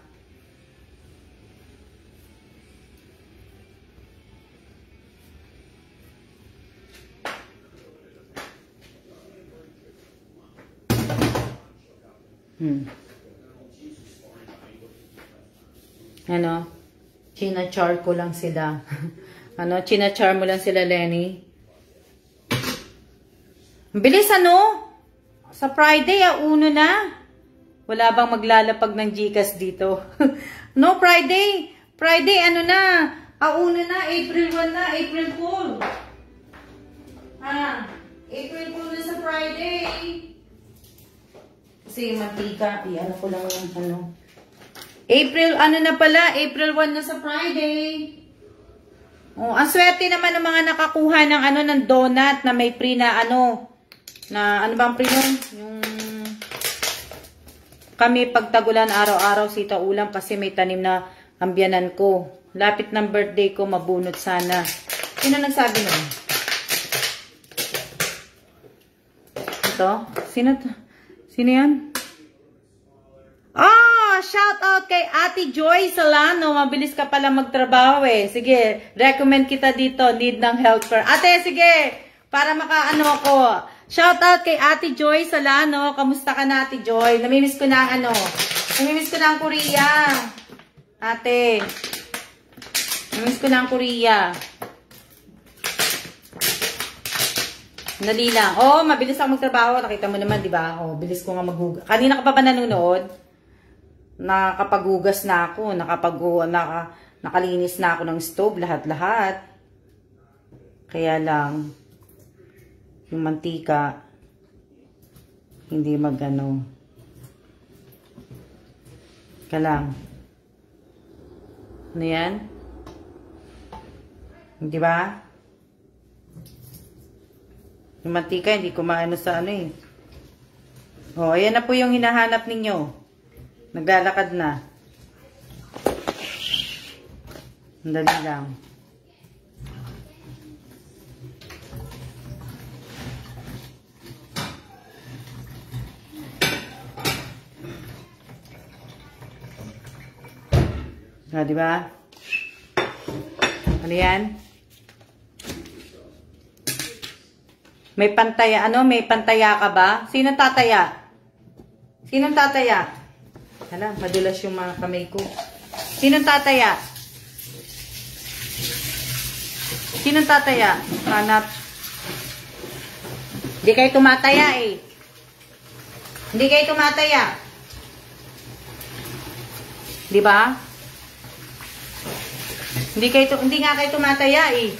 Ano? Chinachar ko lang sila. Ano? Chinachar mo lang sila, Lenny. Bilis ano? Sa Friday, uno na. Wala bang maglalapag ng Gcash dito? No, Friday. Friday, ano na? Uno na. April 1 na. April Fool. April Fool na sa Friday. Kasi yung mantika, ano ko lang yung ano. April, ano na pala? April 1 na sa Friday. Oh, ang swerte naman ng mga nakakuha ng ano, ng donut na may free na ano. Na ano bang free nun? Yung kami pagtagulan araw-araw sita ulam kasi may tanim na ambyanan ko. Lapit ng birthday ko, mabunot sana. Sino nagsabi nun? Ito? Sino to? Sino yan? Shout out kay Ate Joy Solano. Mabilis ka pala magtrabaho eh. Sige, recommend kita dito. Need ng helper. Ate, sige. Para makaano ako. Shout out kay Ate Joy Solano. Kamusta ka na, Ate Joy? Namimiss ko na ang ano. Namimiss ko na ang Korea. Ate. Namimiss ko na ang Korea. Dali lang. Oh, mabilis ako magtrabaho. Nakita mo naman, di ba? Oh, bilis ko nga maghugas. Kanina ka pa ba nanonood? Nakapaghugas na ako. Nakalinis na ako ng stove. Lahat-lahat. Kaya lang, yung mantika, hindi magano. Ka lang. Ano yan? Di ba? Yung mantika, hindi ko maano sa ano eh. Oh, ayan na po yung hinahanap ninyo. Naglalakad na. Dali lang. Di ba? Ano yan? May pantaya. Ano? May pantaya ka ba? Sino tataya? Sinong tataya? Hala, madulas yung mga kamay ko. Sinong tataya? Sinong tataya? Hanap. Hindi kayo tumataya eh. Hindi kayo tumataya. Di ba? Hindi nga kayo tumataya eh.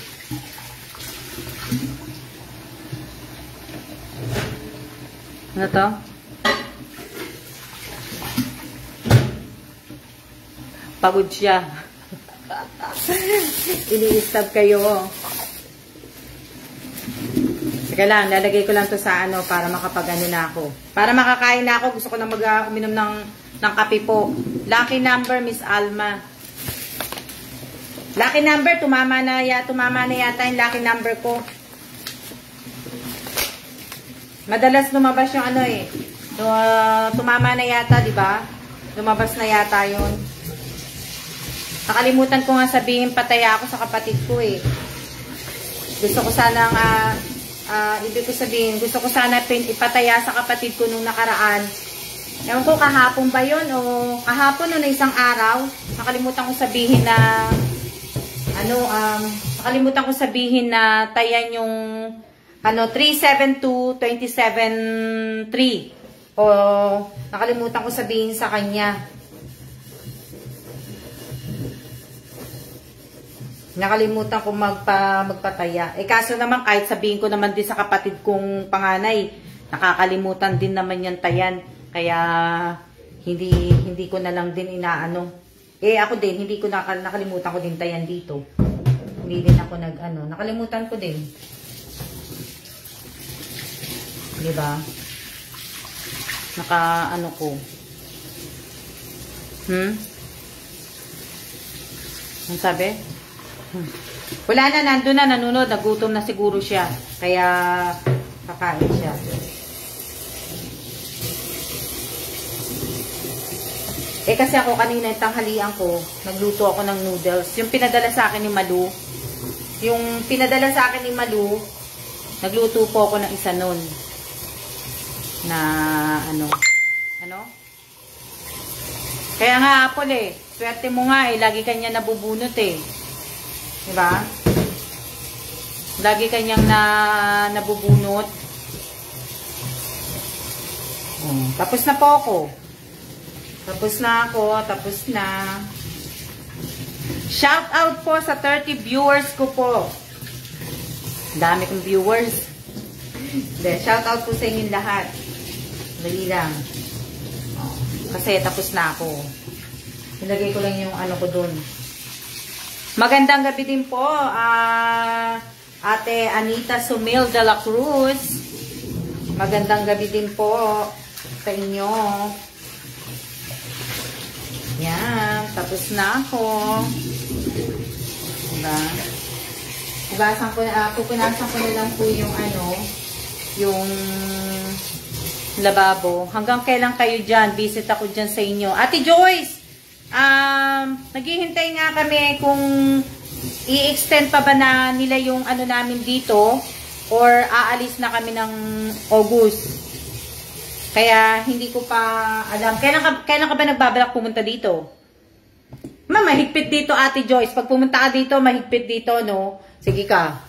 Ano to? Pagod siya. Ini-stab kayo. Sige lang, lalagay ko lang to sa ano para makapag-ano na ako. Para makakain na ako, gusto ko na uminom ng kape po. Lucky number, Miss Alma. Lucky number, tumama na yata yung lucky number ko. Madalas lumabas yung ano eh. Tumama na yata, di ba? Lumabas na yata yun. Nakalimutan ko nga sabihin pataya ako sa kapatid ko eh. Gusto ko sana ibig ko sabihin, gusto ko sana ipataya sa kapatid ko nung nakaraan. Ewan ko kahapon ba yun o kahapon o na isang araw. Nakalimutan ko sabihin na nakalimutan ko sabihin na tayan yung 372-27-3. O nakalimutan ko sabihin sa kanya. Nakalimutan ko magpataya. Eh kaso naman kahit sabihin ko naman din sa kapatid kong panganay, nakakalimutan din naman yan tayan. Kaya hindi ko na lang din inaano. Eh ako din, hindi ko nakalimutan ko din tayan dito. Hindi din ako nakalimutan ko din. 'Di ba? Ko. Ang sabi? Wala na, nandun na, nanunod, nagutom na siguro siya. Kaya, kakain siya. Eh, kasi ako kanina, yung tanghalian ko, nagluto ako ng noodles. Yung pinadala sa akin ni Malu, nagluto po ako ng isa nun. Na, Kaya nga, Apple eh, swerte mo nga eh, lagi kanya nabubunot eh. Diba? Lagi kanyang nabubunot. Tapos na po ako. Tapos na. Shout out po sa 30 viewers ko po. Dami kong viewers. Shout out po sa inyong lahat. Dali lang. Kasi tapos na ako. Nilagay ko lang yung ko dun. Magandang gabi din po, Ate Anita Sumil de la Cruz. Magandang gabi din po sa inyo. Yan, tapos na ako. Diba? Pupunasan ko na lang po yung yung lababo. Hanggang kailan kayo dyan? Visit ako dyan sa inyo. Ate Joyce! Naghihintay nga kami kung i-extend pa ba na nila yung namin dito or aalis na kami ng August. Kaya hindi ko pa alam. Kailan ka ba nagbabalak pumunta dito? Mahigpit dito, Ate Joyce. Pag pumunta ka dito, mahigpit dito, no? Sige ka.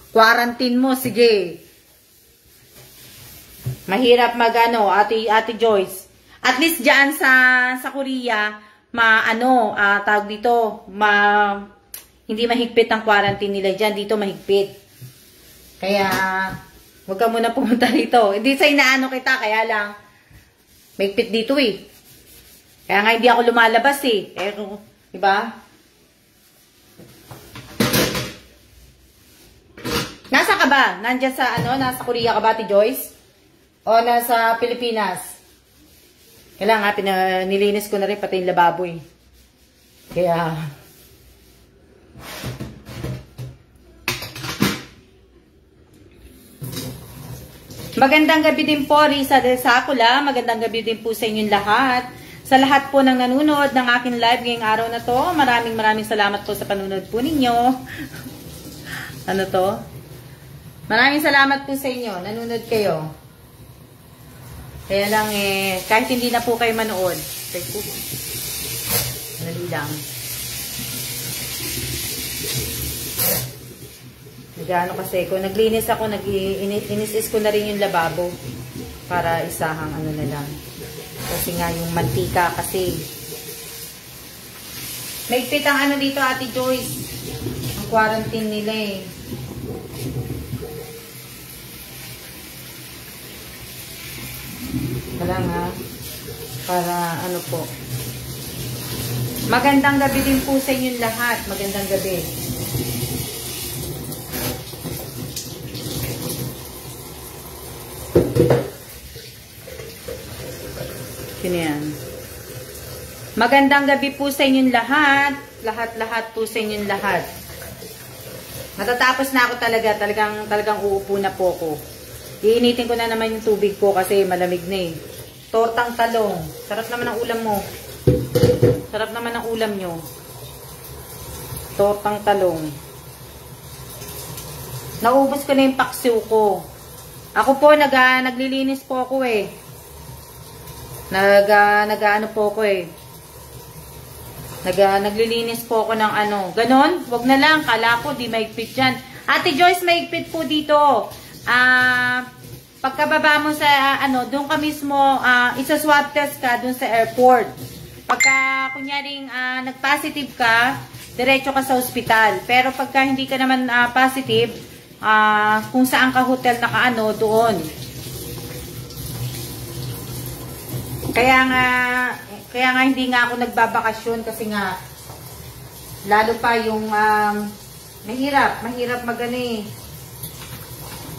Quarantine mo, sige. Mahirap Ate Joyce. At least dyan sa Korea, tawag dito, hindi mahigpit ang quarantine nila dyan. Dito mahigpit. Kaya, huwag ka muna pumunta dito. Hindi sa inaano kita, kaya lang, mahigpit dito eh. Kaya nga hindi ako lumalabas eh. Diba? Nasa ka ba? Nandiyan sa nasa Korea ka ba, Ate Joyce? O nasa Pilipinas? Kailangan nilinis ko na rin pati yung lababo eh. Kaya magandang gabi din po, Risa de Sacula. Magandang gabi din po sa inyong lahat. Sa lahat po ng nanunod ng aking live ngayong araw na to, maraming salamat po sa panunod po ninyo. Maraming salamat po sa inyo. Nanunod kayo. Kaya lang kahit hindi na po kayo manood. Dali lang. gaano kasi. Kung naglinis ako, inis ko na rin yung lababo para isahang ano na lang. Kasi nga yung mantika kasi. Maigpit ang ano dito, Ate Joyce. Ang quarantine nila eh. Wala nga. Para ano po. Magandang gabi din po sa inyong lahat. Magandang gabi. Sino yan? Magandang gabi po sa inyong lahat. Lahat po sa inyong lahat. Matatapos na ako talaga. Talagang uupo na po ako. Iinitin ko na naman yung tubig ko kasi malamig na eh. Tortang talong. Sarap naman ang ulam mo. Sarap naman ang ulam nyo. Tortang talong. Naubos ko na yung paksiw ko. Ako po, naglilinis po ako eh. Nag-ano po ako eh. Naglilinis po ako ng ano. Ganon? Wag na lang. Kala ko, di maigpit dyan. Ate Joyce, maigpit po dito. Pagkababa mo sa, doon ka mismo, isa-swab test ka doon sa airport. Pagka, kunyaring, nag-positive ka, diretso ka sa ospital. Pero pagka hindi ka naman positive, kung saan ka hotel nakaano, doon. Kaya nga hindi nga ako nagbabakasyon kasi nga, lalo pa yung, mahirap magano eh.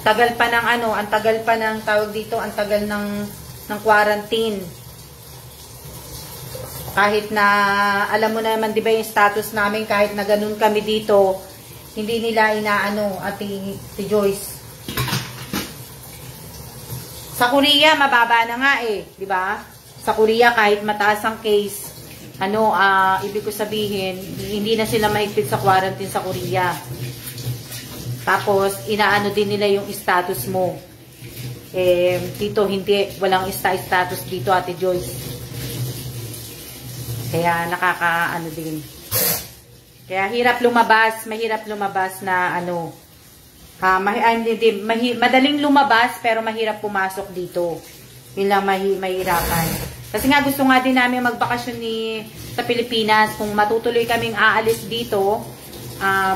Tagal pa ng ang tagal pa ng tawag dito, ang tagal ng quarantine. Kahit na, alam mo naman, di ba yung status namin, kahit na ganun kami dito, hindi nila inaano, Ate Joyce. Sa Korea, mababa na nga eh, di ba? Sa Korea, kahit mataas ang case, ibig ko sabihin, hindi na sila mahigpit sa quarantine sa Korea. Tapos, inaano din nila yung status mo. Dito, hindi. Walang status dito, Ate Joyce. Kaya, nakakaano din. Kaya, mahirap lumabas na, madaling lumabas, pero mahirap pumasok dito. Yun lang, mahirapan. Kasi nga, gusto nga din namin magbakasyon sa Pilipinas. Kung matutuloy kaming aalis dito,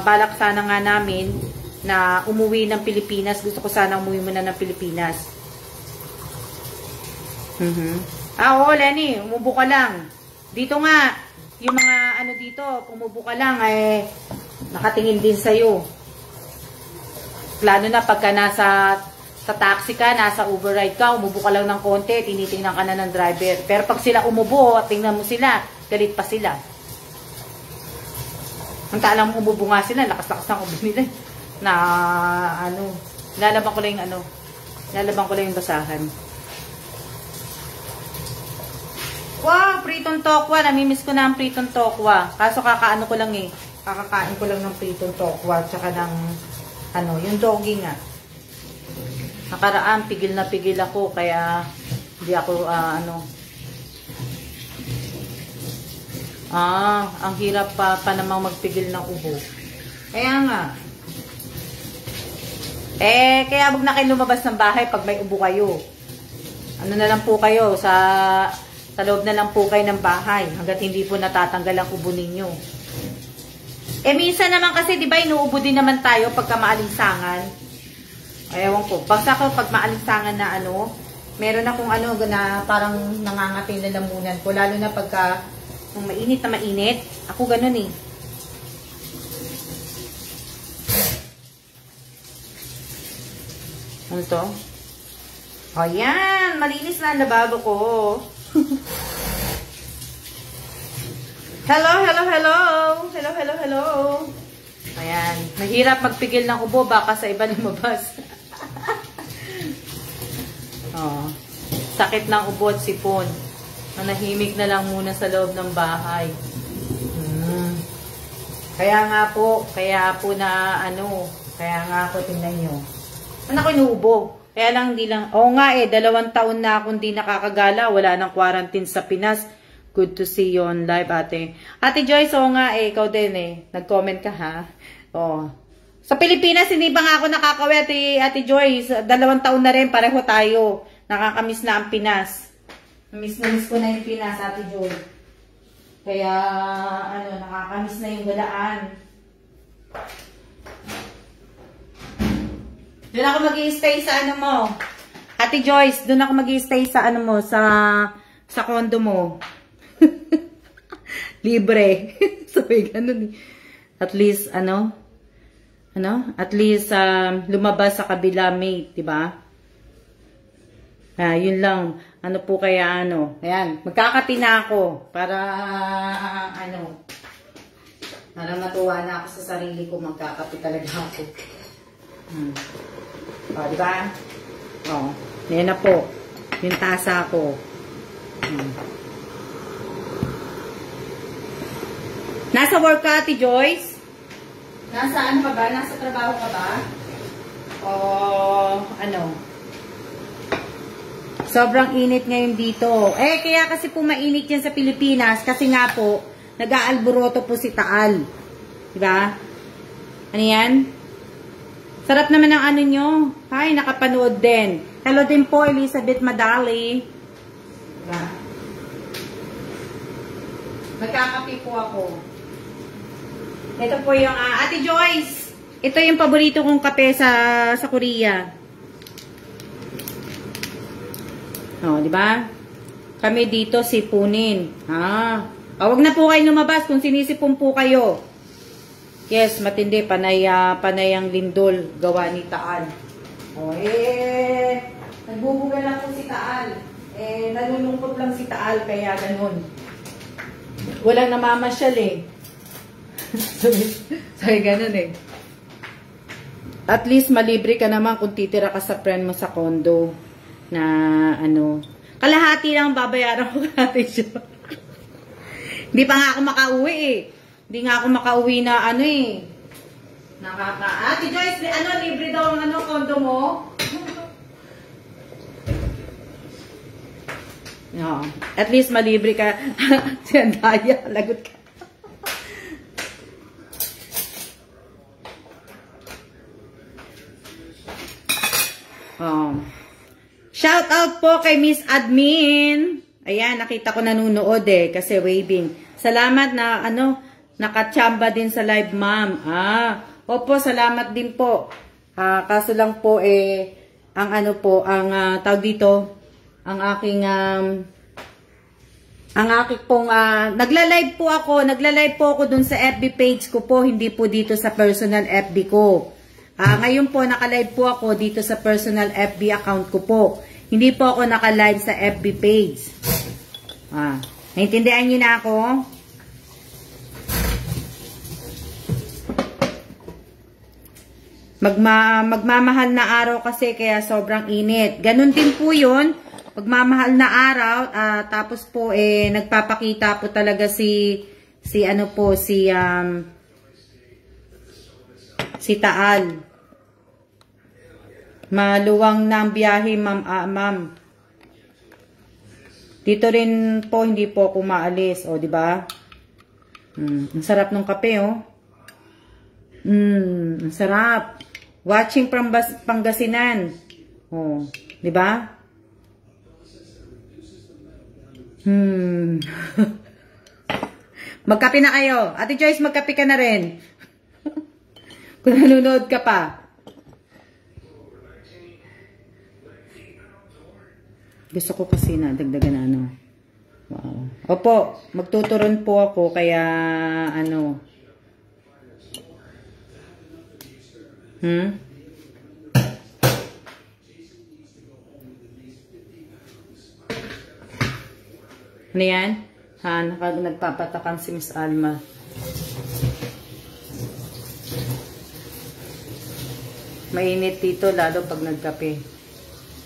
balak sana nga namin, na umuwi ng Pilipinas. Gusto ko sana umuwi muna ng Pilipinas. Oo, Lenny, umubo ka lang. Dito nga, yung mga dito, umubo ka lang, nakatingin din sa'yo. Plano na pagka sa taxi ka, nasa Uber ride ka, umubo ka lang ng konti, tinitingnan ka na ng driver. Pero pag sila umubo, tingnan mo sila, galit pa sila. Ang talang umubo nga sila, lakas-lakas ang ubo nila. Lalaban ko lang yung basahan. Wow, pritong tokwa. Namimiss ko na ang pritong tokwa. Kaso kakakain ko lang ng pritong tokwa. Tsaka ng, yung doggy nga. Nakaraan, pigil na pigil ako. Kaya, hindi ako, ang hirap pa namang magpigil ng ubo. Kaya nga. Kaya wag na kayo lumabas ng bahay pag may ubo kayo. Na lang po kayo, sa loob na lang po kayo ng bahay hanggat hindi po natatanggal ang ubo ninyo. Minsan naman kasi, di ba, inuubo din naman tayo pagka maalinsangan. Ewan ko. Basta ako pag maalinsangan na meron akong na parang nangangating na lamunan ko. Lalo na pagka mainit na mainit. Ako ganun eh. Ano to? O yan, malinis na ang lababo ko. Hello. Ayan, mahirap magpigil ng ubo, baka sa iba lumabas. Sakit ng ubo at sipon. Manahimik na lang muna sa loob ng bahay. Kaya po tingnan nyo. Ako inuubo. Kaya lang, oo nga 2 taon na akong di nakakagala. Wala nang quarantine sa Pinas. Good to see you on live, ate. Ate Joyce, oo nga ikaw din Nag-comment ka ha. Sa Pilipinas, hindi pa nga ako nakakawi, Ate Joyce. 2 taon na rin, pareho tayo. Nakakamiss na ang Pinas. Miss ko na yung Pinas, Ate Joyce. Kaya, nakakamiss na yung galaan. Doon ako mag-i-stay sa mo. Ate Joyce, doon ako mag-i-stay sa mo, sa condo mo. Libre. Sabi, ganun. At least, at least, lumabas sa kabila, mate, diba? Yun lang. Ano po kaya, Ayan, magkakati na ako para, para matuwa na ako sa sarili ko, magkakapi talaga ako. O, diba? O, yan na po. Yung tasa ko. Nasa work ka, Ate Joyce? Nasa ano ka ba? Nasa trabaho ka ba? O, sobrang init ngayon dito. Kaya kasi po mainit yan sa Pilipinas kasi nga po, nag-aalboroto po si Taal. Diba? Ano yan? Sarap naman ang nyo. Ay, nakapanood din. Hello din po, Elizabeth Madali. Diba? Magkakape po ako. Ito po yung, Ate Joyce, ito yung paborito kong kape sa Korea. Di ba? Kami dito sipunin. Wag na po kayo lumabas kung sinisipon po kayo. Yes, matindi. Panay ang lindol gawa ni Taal. Nagbubuga lang po si Taal. Nalulungkot lang si Taal, kaya ganun. Walang namamasyal Sabi ganun At least malibre ka naman kung titira ka sa friend mo sa condo na kalahati lang babayaran ko kati siya. Hindi pa nga ako makauwi Hindi nga ako makauwi na Ate Joyce, libre daw ang condo mo? No. At least malibre ka. Si Andaya, lagot ka. Shout out po kay Miss Admin. Ayan, nakita ko nanonood kasi waving. Salamat na nakachamba din sa live, ma'am. Opo, salamat din po. Kaso lang po ang tawag dito, ang aking pong nagla-live po ako dun sa FB page ko po, hindi po dito sa personal FB ko. Ngayon po, naka-live po ako dito sa personal FB account ko po. Hindi po ako naka-live sa FB page. Naintindihan niyo na ako? Magmamahal na araw kasi kaya sobrang init. Ganun din po yun. Magmamahal na araw. Tapos po, nagpapakita po talaga si Taal. Maluwang na ang biyahe, ma'am. Dito rin po, hindi po ako maalis. Di ba? Ang sarap ng kape, ang sarap. Watching from Pangasinan. Di ba? Magkape na kayo. Ate Joyce, magkape ka na rin. Kung nanonood ka pa. Gusto ko kasi na dagdagan Wow. Opo, magtuturon po ako kaya Ano yan? Nagpapatakang si Miss Alma. Mainit dito lalo pag nagkape.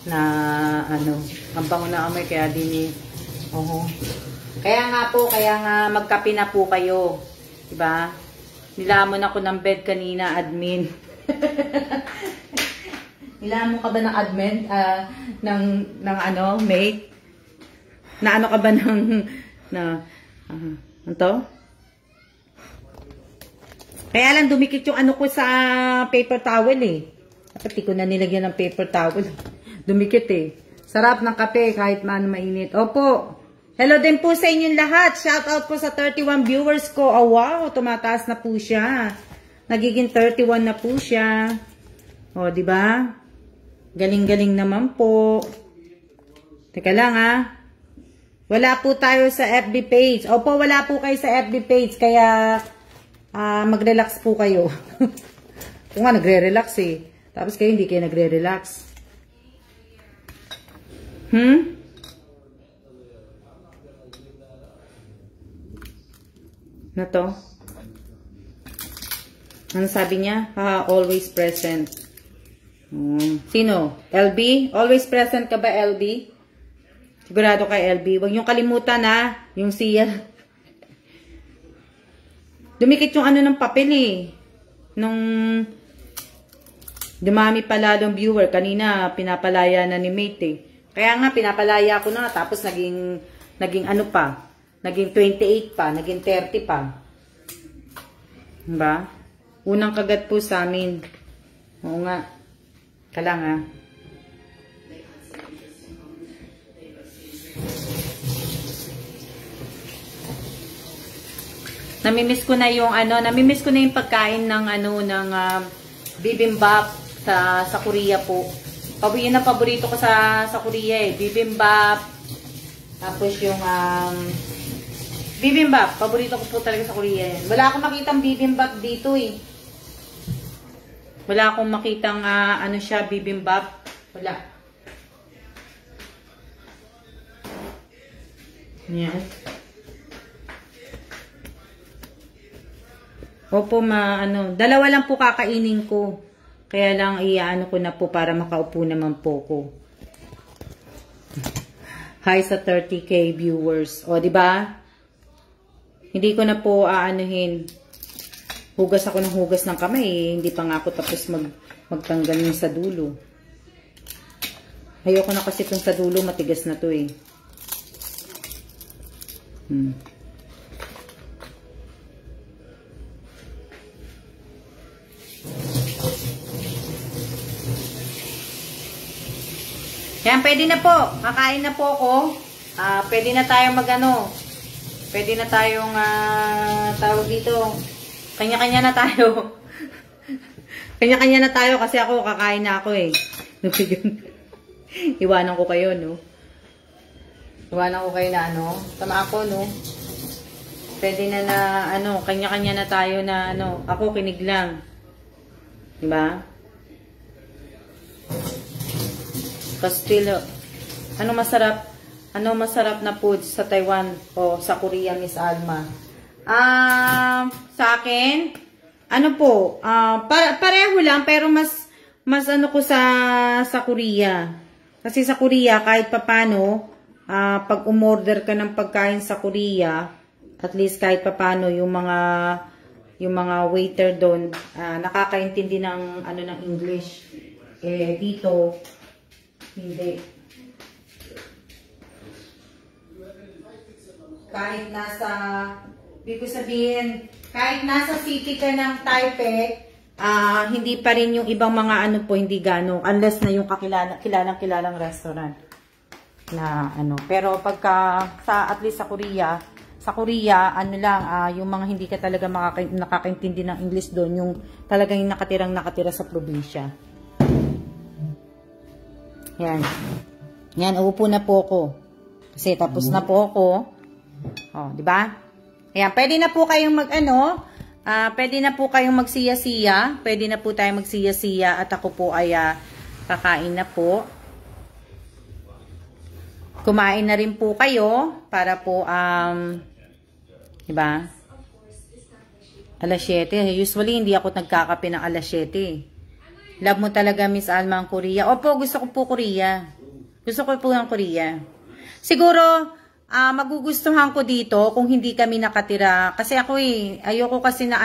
Ang bango na amoy kaya din Kaya nga magkape na po kayo. Diba? Nilamon ako ng bed kanina, admin. Nilamon ka ba ng admin? ng mate? Na ka ba ng, ano to? Kaya lang dumikit yung ano ko sa paper towel eh. Dapat di ko na nilagyan ng paper towel. Dumikit eh. Sarap ng kape kahit man mainit. Opo. Hello din po sa inyong lahat. Shout out po sa 31 viewers ko. Oh wow, tumataas na po siya. Nagiging 31 na po siya. O, di ba? Galing-galing naman po. Teka lang ha. Wala po tayo sa FB page. Opo, wala po kayo sa FB page. Kaya mag-relax po kayo. Kung nga, nagre-relax eh. Tapos kayo hindi kayo nagre-relax. Na to? Ano sabi niya? Always present. Sino? LB? Always present ka ba, LB? Sigurado kay LB. Huwag niyong kalimutan ha. Yung siya. Dumikit yung ano ng papel eh. Nung dumami pa lalong viewer. Kanina, pinapalaya na ni Mate eh. Kaya nga, pinapalaya ko na. Tapos naging ano pa. Naging 28 pa. Naging 30 pa. Diba? Unang kagat po sa amin. Oo nga. Kalang ha. Namimiss ko na yung ano, namimiss ko na yung pagkain ng ano ng bibimbap sa Korea po. Yun ang paborito ko sa Korea eh, bibimbap. Tapos yung bibimbap, paborito ko po talaga sa Korea yan. Wala akong makitang bibimbap dito eh. Wala akong makitang ano siya, bibimbap. Wala. Yan. Opo, dalawa lang po kakainin ko. Kaya lang iyaano ko na po para makaupo naman po ko. Hi sa 30k viewers. O, di ba? Hindi ko na po aanuhin. Hugas ako ng hugas ng kamay. Hindi pa nga ako tapos magtanggal yung sa dulo. Ayoko na kasi itong sa dulo. Matigas na to eh. Yan, pwede na po. Kakain na po ako. Pwede na tayong magano. Pwede na tayong tawag dito. Kanya-kanya na tayo. Kanya-kanya na tayo kasi ako kakain na ako eh. Iwanan ko kayo, no? Iwanan ko kayo na ano. Tama ako, no? Pwede na ano, kanya-kanya na tayo na ano. Ako kinig lang. Diba? Castillo. Ano masarap na food sa Taiwan o sa Korea, Miss Alma? Sa akin, ano po, pareho lang pero mas ano ko sa Korea. Kasi sa Korea kahit papano, pag umorder ka ng pagkain sa Korea, at least kahit papano yung mga waiter doon nakakaintindi ng ano ng English. Eh dito hindi. Kahit ibig sabihin, kahit nasa city ka ng Taipei, hindi pa rin yung ibang mga ano po, hindi gano. Unless na yung kilalang restaurant. Na ano. Pero pagka, at least sa Korea, ano lang, yung mga hindi ka talaga nakakaintindi ng English doon, yung talagang nakatira sa probinsya. Yan. Yan, uupo na po ako. Kasi tapos na po ako. Oh, di ba? Ayan, pwede na po kayong pwede na po kayong magsiya-siya. Pwede na po tayong magsiya-siya at ako po ay kakain na po. Kumain na rin po kayo para po di ba? Alas 7. Usually hindi ako nagkakape ng alas 7. Love mo talaga, Miss Alma, ang Korea. Opo, gusto ko po Korea. Gusto ko po ang Korea. Siguro, magugustuhan ko dito kung hindi kami nakatira. Kasi ako ayoko kasi na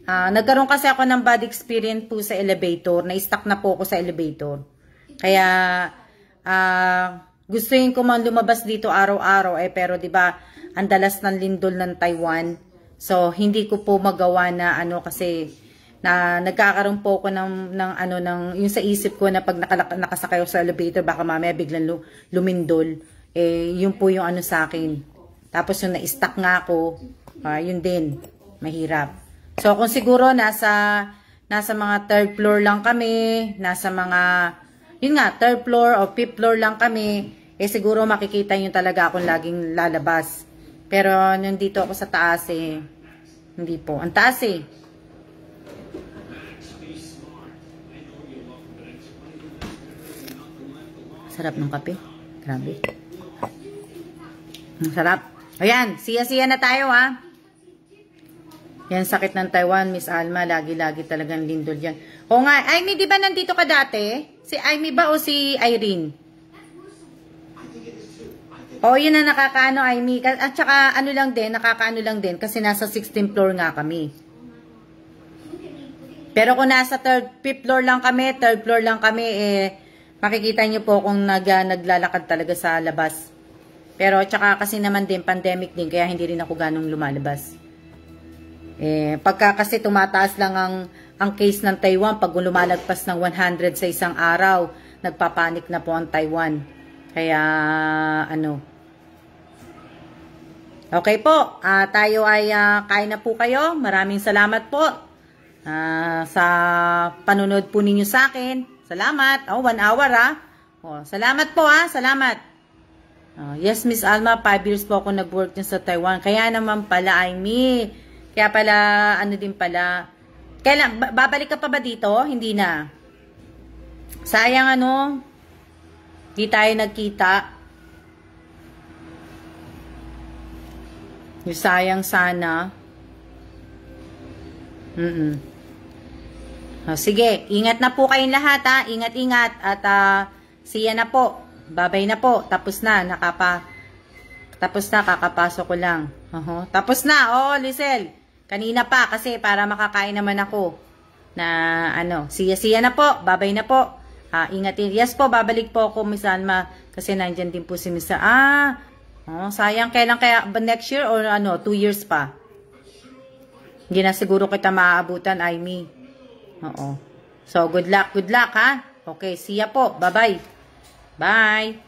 nagkaroon kasi ako ng bad experience po sa elevator. Na-stuck na po ako sa elevator. Kaya, gustuhin ko man lumabas dito araw-araw. Pero diba, ang dalas ng lindol ng Taiwan. So, hindi ko po magawa na ano kasi na nagkakaroon po ako yung sa isip ko na pag nakasakay ako sa elevator baka mamaya biglang lumindol. Eh, yun po yung ano sa akin. Tapos yung na-stuck nga ako, yun din, mahirap. So, kung siguro nasa mga third floor lang kami, nasa mga, yun nga, third floor o fifth floor lang kami, eh siguro makikita nyo talaga akong laging lalabas. Pero nandito ako sa taas eh, hindi po. Ang taas eh. Sarap ng kape. Grabe. Ang sarap. Ayan, siya-siya na tayo ha. Yan, sakit ng Taiwan, Miss Alma. Lagi-lagi talagang lindol yan. O nga, Aimee, di ba nandito ka dati? Si Aimee ba o si Irene? O, yun na nakakaano, Aimee. At saka, ano lang din, nakakaano lang din. Kasi nasa 16th floor nga kami. Pero kung nasa 5th floor lang kami, 3rd floor lang kami, eh, makikita nyo po kung naglalakad talaga sa labas. Pero, tsaka kasi naman din, pandemic din, kaya hindi rin ako ganong lumalabas. Eh, pagka kasi tumataas lang ang case ng Taiwan, pag lumalagpas ng 100 sa isang araw, nagpapanik na po ang Taiwan. Kaya, ano. Okay po, tayo ay kain na po kayo. Maraming salamat po sa panunod po ninyo sa akin. Salamat. 1 hour salamat po salamat. Yes, Miss Alma, 5 years po ako nag-work din sa Taiwan. Kaya naman pala, Aimee. Kaya pala, ano din pala. Kailan, babalik ka pa ba dito? Hindi na. Sayang ano, di tayo nagkita. Sayang sana. Sige, ingat na po kayong lahat Ingat-ingat. At siya na po. Babay na po. Tapos na. Tapos na. Kakapasok ko lang. Tapos na. Lisel. Kanina pa kasi para makakain naman ako. Na ano. Siya na po. Babay na po. Ingatin. Yes po. Babalik po ako, Miss Alma. Kasi nandyan din po si Miss sayang. Kailan kaya? Next year or 2 years pa? Hindi na siguro kita maaabutan, Aimee. Oo. So, good luck. Good luck, ha? Okay, siya po. Bye-bye. Bye.